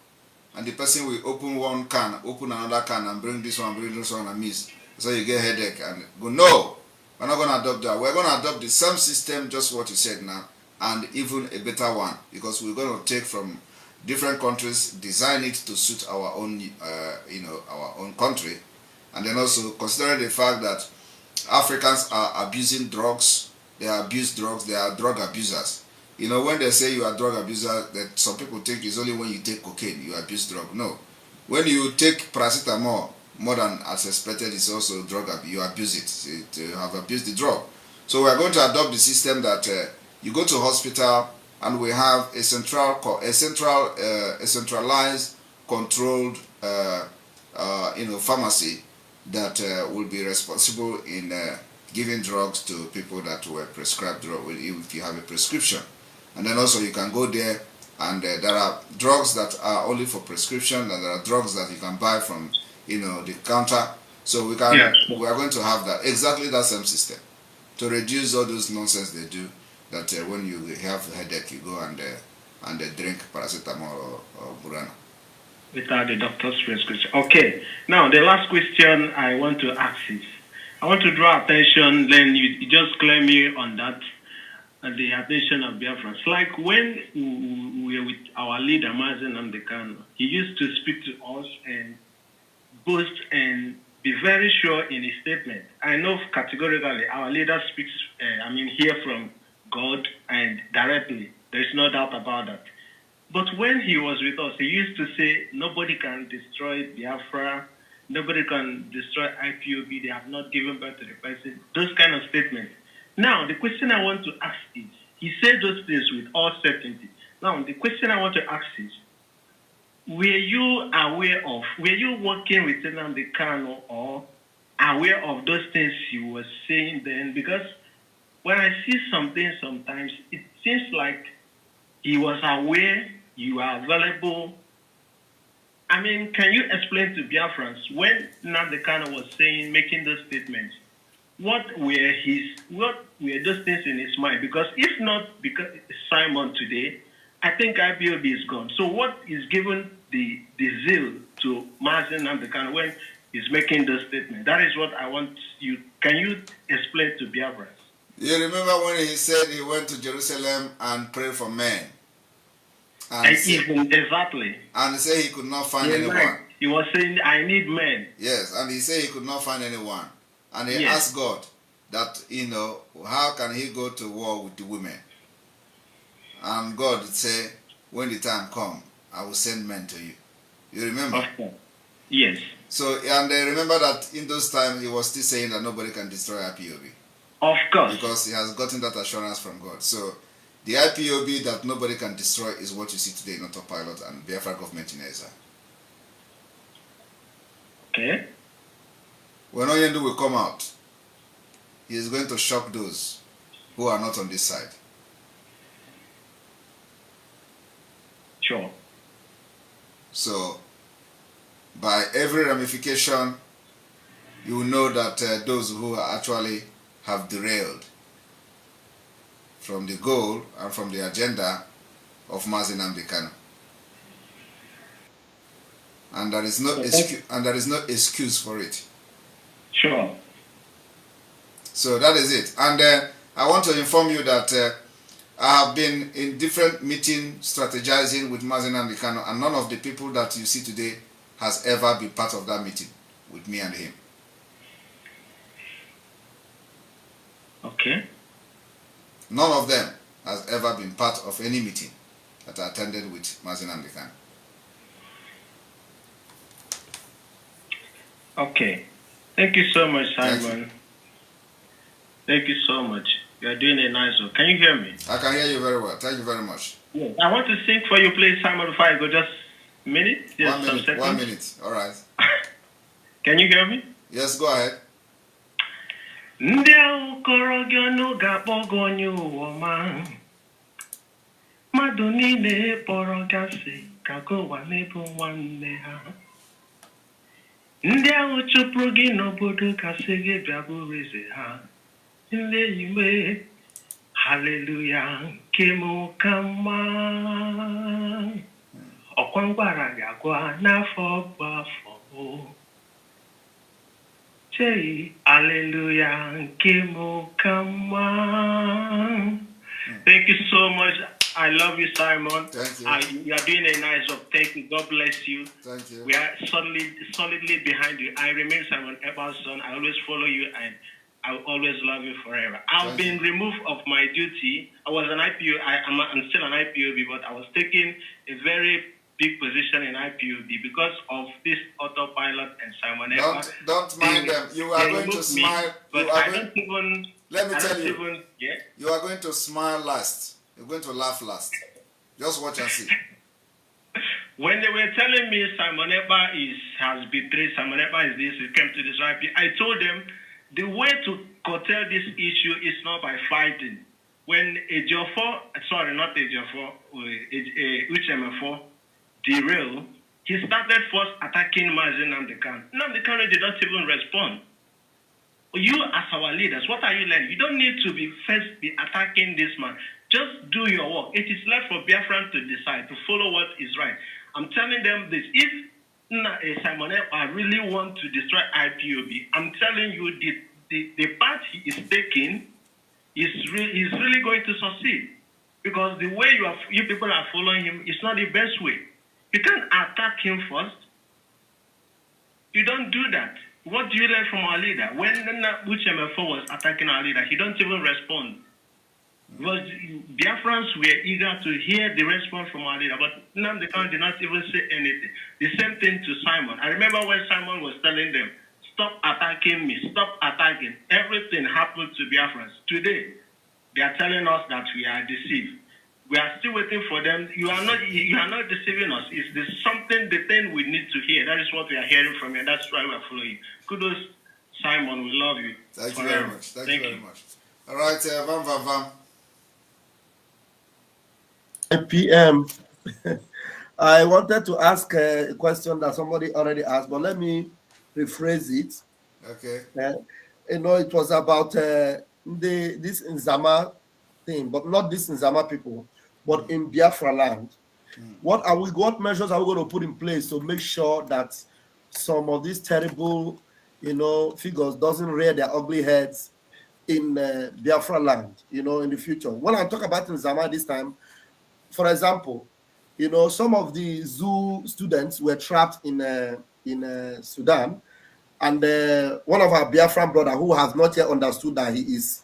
and the person will open one can, open another can, and bring this one, and mix. So you get headache and go. No, we're not going to adopt that. We're going to adopt the same system, just what you said now, and even a better one, because we're going to take from different countries, design it to suit our own, our own country, and then also considering the fact that Africans are abusing drugs. They abuse drugs. They are drug abusers. When they say you are a drug abuser, that some people think it's only when you take cocaine you abuse drug. No, when you take paracetamol more than as expected, it's also drug abuse. You abuse it. You have abused the drug. So we are going to adopt the system that you go to hospital and we have a centralized, controlled, pharmacy that will be responsible in giving drugs to people that were prescribed drug if you have a prescription. And then also you can go there, and there are drugs that are only for prescription, and there are drugs that you can buy from the counter. So we are going to have that exactly that same system to reduce all those nonsense they do. that when you have a headache, you go and drink paracetamol or burana. Without the doctor's prescription. Okay. Now, the last question I want to ask is, I want to draw attention, then you just clear me on that, the attention of Biafrans. Like when we were with our leader, Mazen Amdekano, he used to speak to us and boast and be very sure in his statement. I know categorically our leader speaks, hear from God and directly. There's no doubt about that. But when he was with us, he used to say, nobody can destroy Biafra, nobody can destroy IPOB, they have not given birth to the person, those kind of statements. Now, the question I want to ask is, he said those things with all certainty. Now, the question I want to ask is, were you working with Nnamdi Kanu or aware of those things he was saying then? Because when I see something sometimes, it seems like he was aware you are available. I mean, can you explain to Biafrans when Nnamdi Kanu was making those statements, what were those things in his mind? Because if not because Simon today, I think IPOB is gone. So what is given the zeal to Mazen Nnamdi Kanu when he's making those statements? That is what I want you. Can you explain to Biafrans? You remember when he said he went to Jerusalem and prayed for men? Exactly. And he said he could not find anyone. He was saying, I need men. Yes, and he said he could not find anyone. And he asked God that, how can he go to war with the women? And God said, when the time comes, I will send men to you. You remember? Okay. Yes. So, and remember that in those times, he was still saying that nobody can destroy IPOB. Of course. Because he has gotten that assurance from God. So, the IPOB that nobody can destroy is what you see today in autopilot and Biafra government in exile. Okay. When Oyendu will come out, he is going to shock those who are not on this side. Sure. So, by every ramification, you will know that those who actually have derailed from the goal and from the agenda of Mazen Nnamdi Kanu. And there is no excuse for it. Sure. So that is it. And I want to inform you that I have been in different meetings strategizing with Mazen Nnamdi Kanu, and none of the people that you see today has ever been part of that meeting with me and him. Okay. None of them has ever been part of any meeting that I attended with Mazen Nnamdi Kanu. Okay. Thank you so much, Simon. Thank you so much. You are doing a nice job. Can you hear me? I can hear you very well. Thank you very much. Yes. I want to sing for you, please, Simon, before I go. Just a minute? Yes, 1 minute. 1 minute. All right. Can you hear me? Yes, go ahead. Ndị ahụ kọrọ gị ọnụ ga-akpọ gị onye ụwa ọma. Mmadụ niile kpọrọ gị asị ka gị ụwa n'ebe nwanne ha. Ndị ahụ chụpụrụ gị n'obodo kasị gị bịa bụrụ eze ha. Ndị ime haleluya nke m ka mma. Ọkwa ngwara gị agwa n'afọ bụ afọ. Hallelujah. Thank you so much. I love you, Simon. Thank you. You are doing a nice job. Thank you. God bless you. Thank you. We are solidly behind you. I remain Simon Ekpa's son. I always follow you and I will always love you forever. I've been removed of my duty. I was an IPO. I'm still an IPOB, but I was taking a very big position in IPOB because of this autopilot and Simon Ekpa. Don't mind them. You are going to smile. But I don't even. Let me tell you. You are going to smile last. You're going to laugh last. Just watch and see. When they were telling me Simon Ekpa has betrayed, Simon Ekpa is this, he came to this IPO, I told them the way to curtail this issue is not by fighting. When Uchemefo derailed, he started first attacking Mazen Nnamdi Kanu. Nnamdi Kanu did not even respond. You as our leaders, what are you learning? You don't need to be attacking this man. Just do your work. It is left for Biafran to decide, to follow what is right. I'm telling them this. If Simon Ekpa really want to destroy IPOB, I'm telling you the path he is taking is really going to succeed. Because the way you people are following him is not the best way. You can't attack him first. You don't do that. What do you learn from our leader? When Uchemefo was attacking our leader, he don't even respond. Because Biafrans were eager to hear the response from our leader, but Nnamdi Kanu did not even say anything. The same thing to Simon. I remember when Simon was telling them, stop attacking me, stop attacking. Everything happened to Biafrans. Today, they are telling us that we are deceived. We are still waiting for them. You are not deceiving us. It's the thing we need to hear. That is what we are hearing from you. That's why we are following you. Kudos, Simon. We love you. Thank you very much. Thank you very much. All right, Vam. PM. I wanted to ask a question that somebody already asked, but let me rephrase it. Okay. It was about this Nzama thing, but not this Nzama people, but in Biafra land. What measures are we going to put in place to make sure that some of these terrible, figures doesn't rear their ugly heads in Biafra land, in the future? When I talk about Nzama this time, for example, some of the zoo students were trapped in Sudan, and one of our Biafran brother who has not yet understood that he is,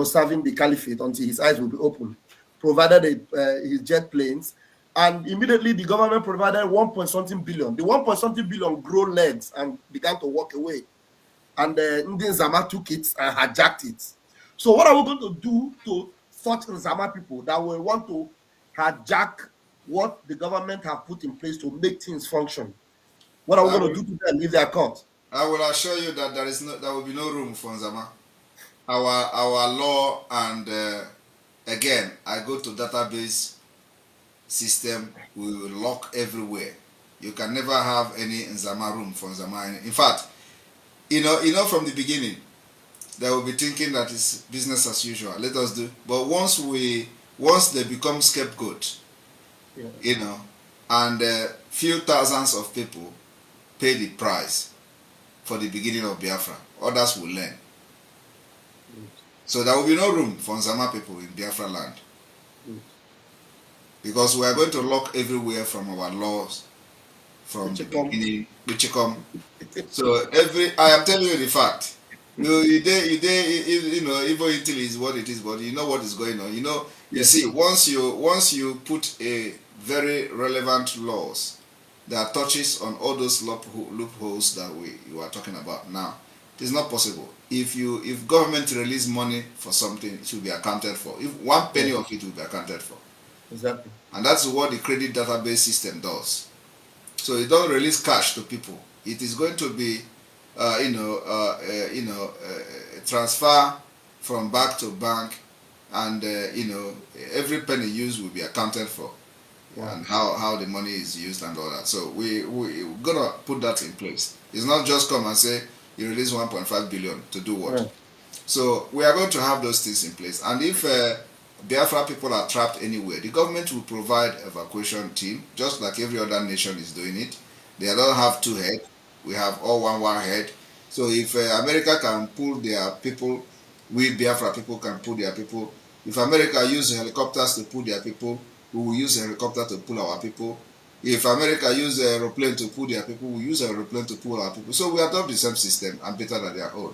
serving the caliphate until his eyes will be open, provided his jet planes, and immediately the government provided 1.something billion. The 1.something billion grew legs and began to walk away, and Nzama took it and hijacked it. So what are we going to do to such Nzama people that will want to hijack what the government have put in place to make things function? What are we going to do to them if they are caught? I will assure you that there will be no room for Nzama. Our law, and again, I go to database system, we will lock everywhere. You can never have any Nzama room for Nzama. In fact, from the beginning, they will be thinking that it's business as usual. Let us do. But once they become scapegoat, and few thousands of people pay the price for the beginning of Biafra, others will learn. So there will be no room for Nzama people in Biafra land. Because we are going to lock everywhere from our laws, from the beginning, So I am telling you the fact. Even until is what it is, but you know what is going on. You see, once you put a very relevant laws that touches on all those loopholes that you are talking about now, it is not possible. If government release money for something, it should be accounted for. If 1 penny of it will be accounted for. Exactly. And that's what the credit database system does. So you don't release cash to people. It is going to be transfer from bank to bank, and every penny used will be accounted for. And how the money is used and all that. So we're gonna put that in place. It's not just come and say you release 1.5 billion to do what. Right. So we are going to have those things in place. And if Biafra people are trapped anywhere, the government will provide evacuation team, just like every other nation is doing it. They don't have 2 heads. We have all one head. So if America can pull their people, we Biafra people can pull their people. If America uses helicopters to pull their people, we will use a helicopter to pull our people. If America uses an aeroplane to pull their people, we use an aeroplane to pull our people. So we adopt the same system and better than their own.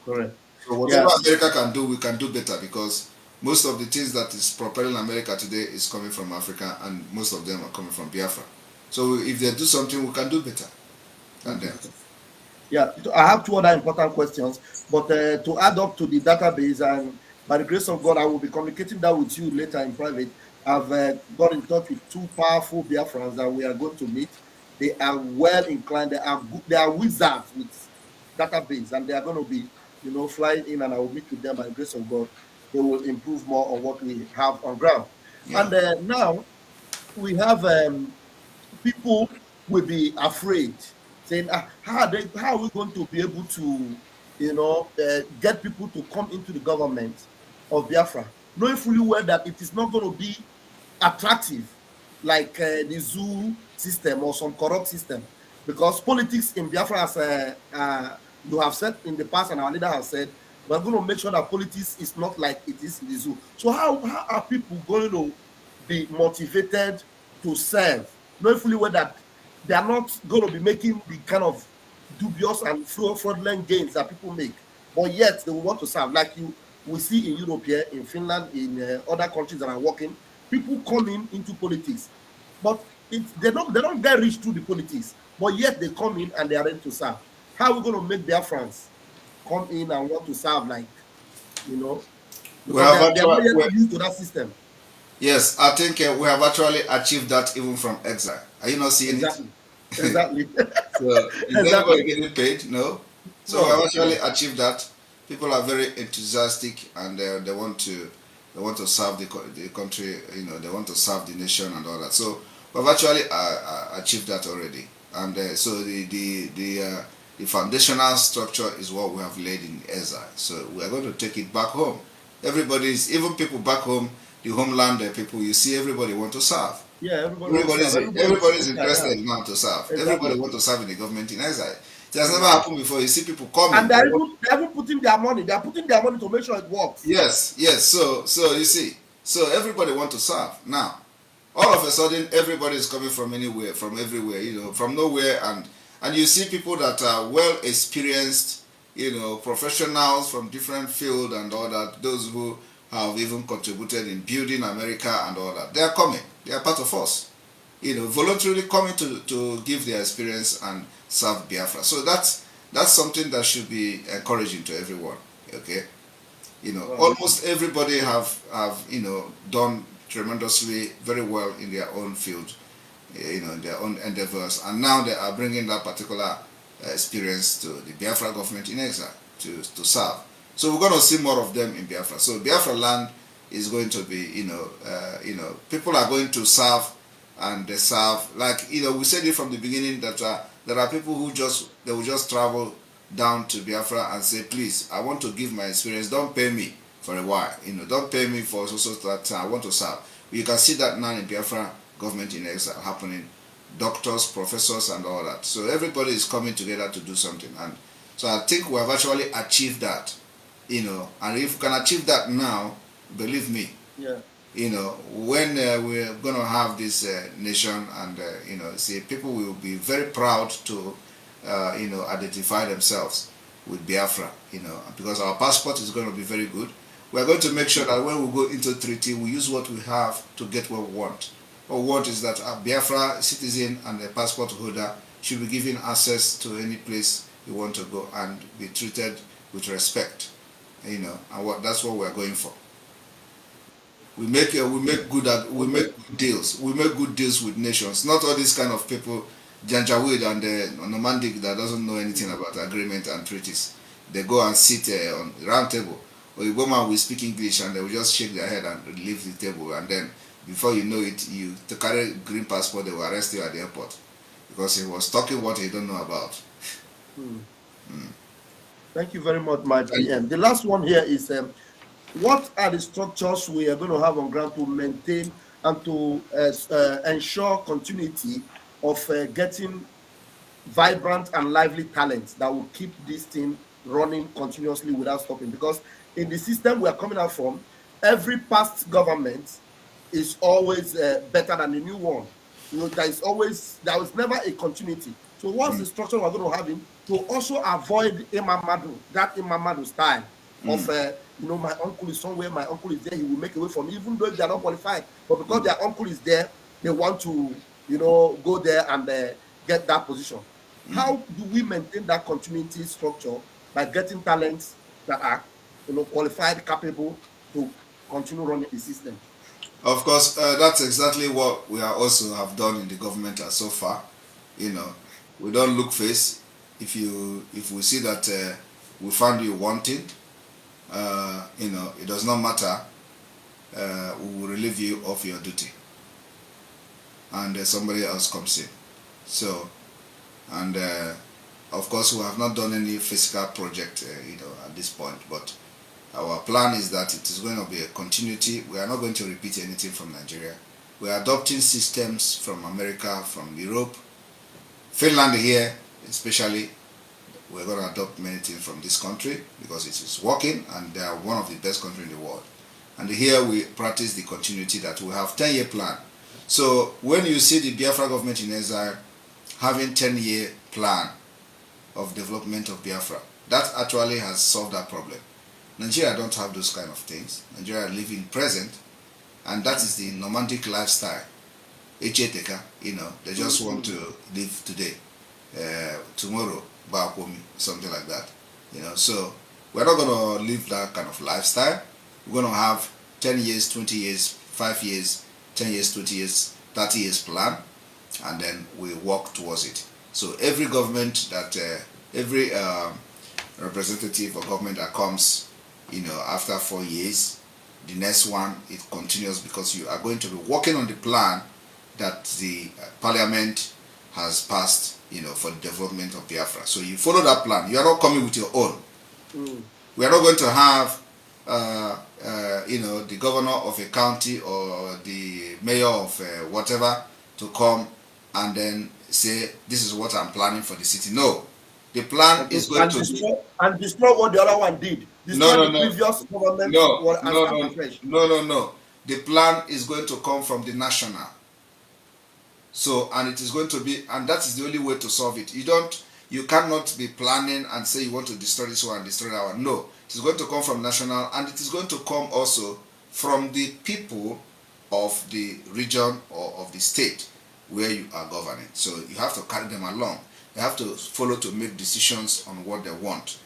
Correct. So whatever America can do, we can do better, because most of the things that is propelling America today is coming from Africa, and most of them are coming from Biafra. So if they do something, we can do better than them. Yeah, I have 2 other important questions, but to add up to the database, and by the grace of God, I will be communicating that with you later in private. I've got in touch with 2 powerful Biafrans that we are going to meet. They are well inclined. They are wizards with database, and they are going to be, flying in, and I will meet with them by the grace of God. They will improve more on what we have on ground. Yeah. And now we have people will be afraid, saying, how are we going to be able to get people to come into the government of Biafra, knowing fully well that it is not going to be attractive like the zoo system or some corrupt system, because politics in Biafra, as you have said in the past and our leader has said, we're going to make sure that politics is not like it is in the zoo. So how are people going to be motivated to serve, knowing fully well that they are not going to be making the kind of dubious and fraudulent gains that people make, but yet they will want to serve, like we see in Europe here, in Finland, in other countries that are working. People coming into politics, but they don't get rich through the politics, but yet they come in and they are ready to serve. How are we going to make their friends come in and want to serve, like, because We have they are not actually, yet used to that system. yes, I think we have actually achieved that even from exile. Are you not seeing Exactly. it? Exactly. So is everybody getting paid? No. So we have actually achieved that. People are very enthusiastic and they want to serve the country. They want to serve the nation and all that. So we've actually achieved that already. And so the foundational structure is what we have laid in exile. So we are going to take it back home. Even people back home, the homeland people, you see everybody want to serve. Yeah, everybody's interested now to serve. Exactly. Everybody want to serve in the government in exile. It has never happened before. You see people coming. And they're even putting their money. They're putting their money to make sure it works. Yes. So you see, so everybody want to serve. Now, all of a sudden, everybody is coming from anywhere, from everywhere, from nowhere, and you see people that are well experienced, professionals from different field and all that. Those who have even contributed in building America and all that. They are coming. They are part of us. Voluntarily coming to give their experience and serve Biafra. So that's something that should be encouraging to everyone. Okay, almost everybody have done tremendously very well in their own field, in their own endeavors, and now they are bringing that particular experience to the Biafra government in exile to serve. So we're going to see more of them in Biafra. So Biafra land is going to be, people are going to serve, and they serve, like, we said it from the beginning that there are people who they will just travel down to Biafra and say, please, I want to give my experience, don't pay me for a while, don't pay me for so that I want to serve. You can see that now in Biafra government in exile happening, doctors, professors and all that. So everybody is coming together to do something, and so I think we have actually achieved that, and if we can achieve that now, believe me, when we're going to have this nation, and see, people will be very proud to identify themselves with Biafra, because our passport is going to be very good. We're going to make sure that when we go into treaty, we use what we have to get what we want. What we want is that a Biafra citizen and a passport holder should be given access to any place you want to go and be treated with respect, and that's what we're going for. We make good deals. We make good deals with nations, not all these kind of people, Janjaweed and Nomandic, that doesn't know anything about agreement and treaties. They go and sit on the round table, or a woman will speak English and they will just shake their head and leave the table, and then before you know it, to carry green passport, they will arrest you at the airport because he was talking what he don't know about. Thank you very much, my GM. The last one here is what are the structures we are going to have on ground to maintain and to ensure continuity of getting vibrant and lively talents that will keep this thing running continuously without stopping? Because in the system we are coming out from, every past government is always better than the new one. There is never a continuity. So what's the structure we're going to have in to also avoid that Imamadu style of my uncle is somewhere, my uncle is there, he will make a way for me, even though they are not qualified. But because their uncle is there, they want to, go there and get that position. How do we maintain that continuity structure by getting talents that are, qualified, capable to continue running the system? Of course, that's exactly what we also have done in the government so far. We don't look face. If we see that we found you wanting, it does not matter. We will relieve you of your duty, and somebody else comes in. So, and of course, we have not done any physical project, at this point, but our plan is that it is going to be a continuity. We are not going to repeat anything from Nigeria. We are adopting systems from America, from Europe, Finland here, especially. We're going to adopt many things from this country because it is working, and they are one of the best countries in the world. And here we practice the continuity that we have 10-year plan. So when you see the Biafra government in exile having 10-year plan of development of Biafra, that actually has solved that problem. Nigeria don't have those kind of things. Nigeria live in present, and that is the nomadic lifestyle. They just want to live today, tomorrow, something like that. So we're not going to live that kind of lifestyle. We're going to have 10 years, 20 years, 5 years, 10 years, 20 years, 30 years plan, and then we work towards it. So every government that, every representative or government that comes, after 4 years, the next one, it continues, because you are going to be working on the plan that the parliament has passed, for the development of Biafra. So you follow that plan. You are not coming with your own. We are not going to have, the governor of a county or the mayor of whatever to come and then say, this is what I'm planning for the city. No. The plan is going to destroy, and destroy what the other one did. Destroy the previous government. No. The plan is going to come from the national. So, and it is going to be, and that is the only way to solve it. You cannot be planning and say you want to destroy this one and destroy that one. No, it is going to come from national, and it is going to come also from the people of the region or of the state where you are governing. So you have to carry them along. They have to follow to make decisions on what they want.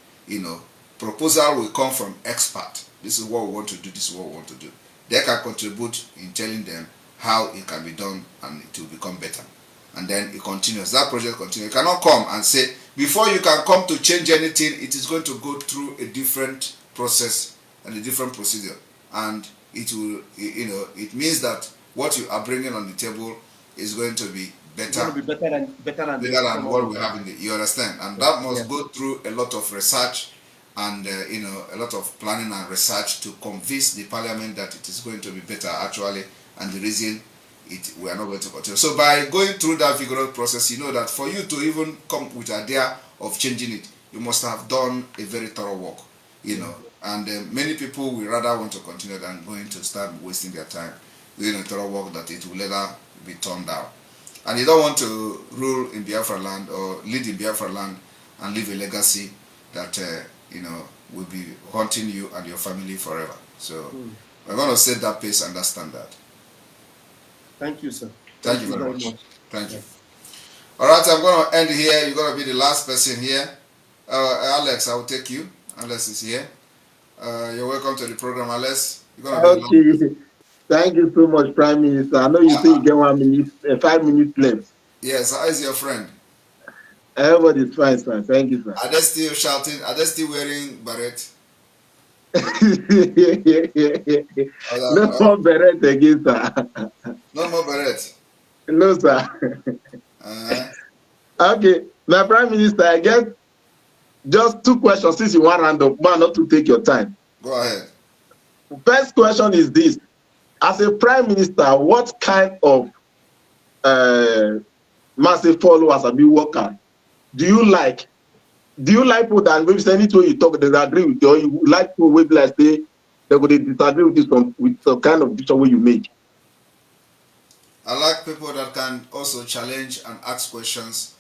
Proposal will come from expert. This is what we want to do. This is what we want to do. They can contribute in telling them how it can be done, and it will become better. And then it continues. That project continues. You cannot come and say, before you can come to change anything, it is going to go through a different process and a different procedure. And it will, it means that what you are bringing on the table is going to be better, better than what we have in the, you understand? And that must go through a lot of research and, a lot of planning and research to convince the parliament that it is going to be better actually, and the reason we are not going to continue. So by going through that vigorous process, you know that for you to even come with the idea of changing it, you must have done a very thorough work, and many people will rather want to continue than going to start wasting their time doing a thorough work that it will later be turned down. And you don't want to rule in Biafra land or lead in Biafra land and leave a legacy that, will be haunting you and your family forever. So we're going to set that pace and that standard. Thank you, sir. Thank you very much. Thank you. All right, I'm going to end here. You're going to be the last person here. Alex, I will take you. Alex is here. You're welcome to the program, Alex. You're going to be Thank you so much, Prime Minister. I know you say you get 1 minute, 5 minutes left. Yes, how is your friend? Everybody's fine, sir. Thank you, sir. Are they still shouting? Are they still wearing beret? No more beret again, sir. No more beret? No, sir. Okay, my Prime Minister, I guess just 2 questions since you want round up, man, not to take your time. Go ahead. First question is this. As a Prime Minister, what kind of massive followers and new workers do you like? Do you like people that maybe anything you talk, they agree with you, or you like people who like say they would disagree with you with some kind of decision way you make? I like people that can also challenge and ask questions.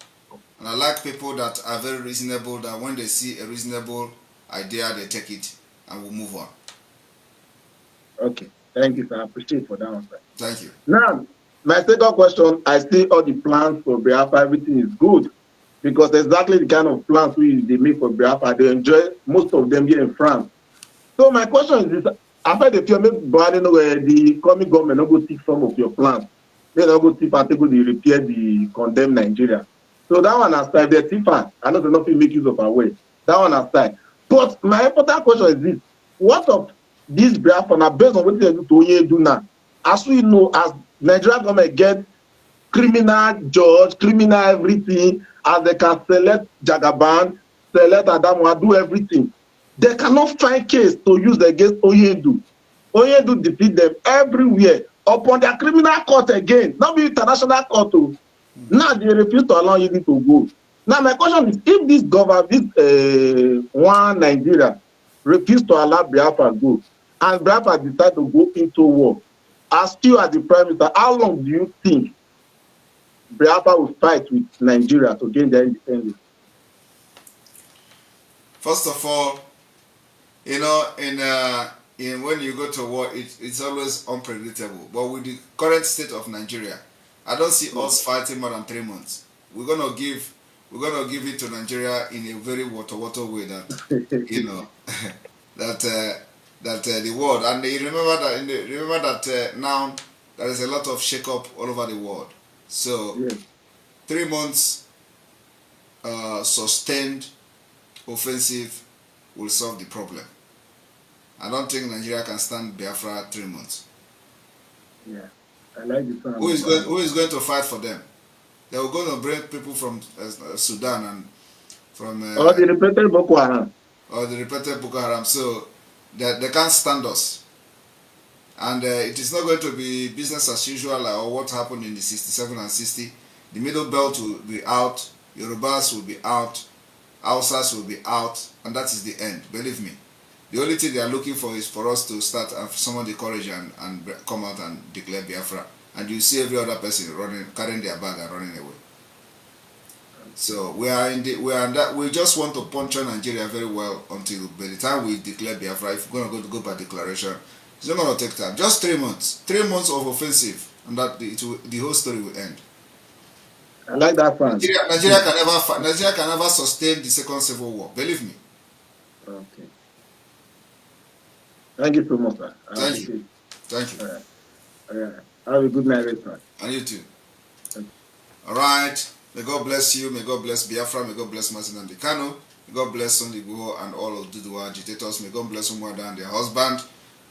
And I like people that are very reasonable, that when they see a reasonable idea, they take it and will move on. Okay. Thank you, sir. I appreciate for that one, sir. Thank you. Now, my second question, I see all the plans for Biafra, everything is good. Because exactly the kind of plans they make for Biafra, they enjoy most of them here in France. So my question is this, after the few the coming government not go take some of your plans. They not go take and they repair the condemned Nigeria. So that one aside, they're different. I know they're not make use of our way. That one aside. But my important question is this, what of this Biafra now based on what they do now? As we know, as Nigerian government get criminal judge, criminal everything, as they can select Jagaban, select Adamwa, do everything. They cannot find case to use against Oyedu. Oyedu defeat them everywhere upon their criminal court again, not be international court. Now they refuse to allow Oyedu to go. Now my question is, if this government, this one Nigeria, refuse to allow Biafra go, and Biafra decide to go into war, as you as the Prime Minister, how long do you think Biafra will fight with Nigeria to gain their independence? First of all, you know, in when you go to war, it's always unpredictable. But with the current state of Nigeria, I don't see us fighting more than 3 months. We're gonna give it to Nigeria in a very water way that you know that the world, and you remember that now there is a lot of shake up all over the world. So 3 months sustained offensive will solve the problem. I don't think Nigeria can stand Biafra 3 months. Yeah, I like the sound. Who is going to fight for them? They were going to bring people from Sudan and from or the repeated Boko Haram. Or the repeated Boko Haram. So they can't stand us. And it is not going to be business as usual or what happened in the 67 and 60. The middle belt will be out, Yorubas will be out, Hausas will be out, and that is the end, believe me. The only thing they are looking for is for us to start and summon the courage and come out and declare Biafra. And you see every other person running, carrying their bag and running away. So we just want to puncture Nigeria very well until by the time we declare Biafra. If we're going to go by declaration, it's not going to take time. Just 3 months. 3 months of offensive, and that the whole story will end. I like that one. Nigeria can never sustain the second civil war. Believe me. Okay. Thank you so much, sir. Thank you. Thank you. All right. Have a good night, sir. And you too. All right. May God bless you. May God bless Biafra. May God bless Martin and Kano. May God bless Sondibuho and all of Duduwa agitators. May God bless Umwada and their husband.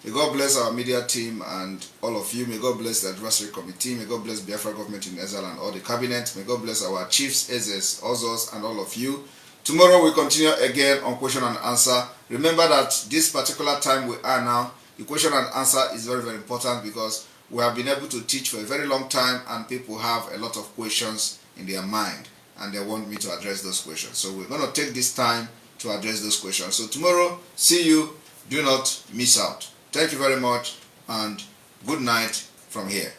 May God bless our media team and all of you. May God bless the advisory committee. May God bless Biafra government in Israel and all the cabinet. May God bless our chiefs, Ezes, Ozos, and all of you. Tomorrow we continue again on question and answer. Remember that this particular time we are now, the question and answer is very, very important because we have been able to teach for a very long time and people have a lot of questions in their mind and they want me to address those questions. So we're going to take this time to address those questions. So tomorrow, see you. Do not miss out. Thank you very much and good night from here.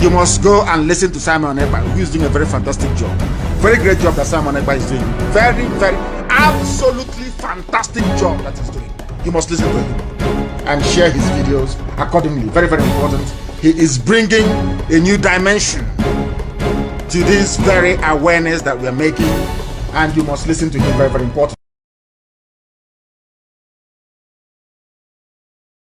you must go and listen to Simon Ekpa, who is doing a very fantastic job. Very great job that Simon Ekpa is doing. Very, very, absolutely fantastic job that he's doing. You must listen to him and share his videos accordingly. Very, very important. He is bringing a new dimension to this very awareness that we're making, and you must listen to him. Very, very important.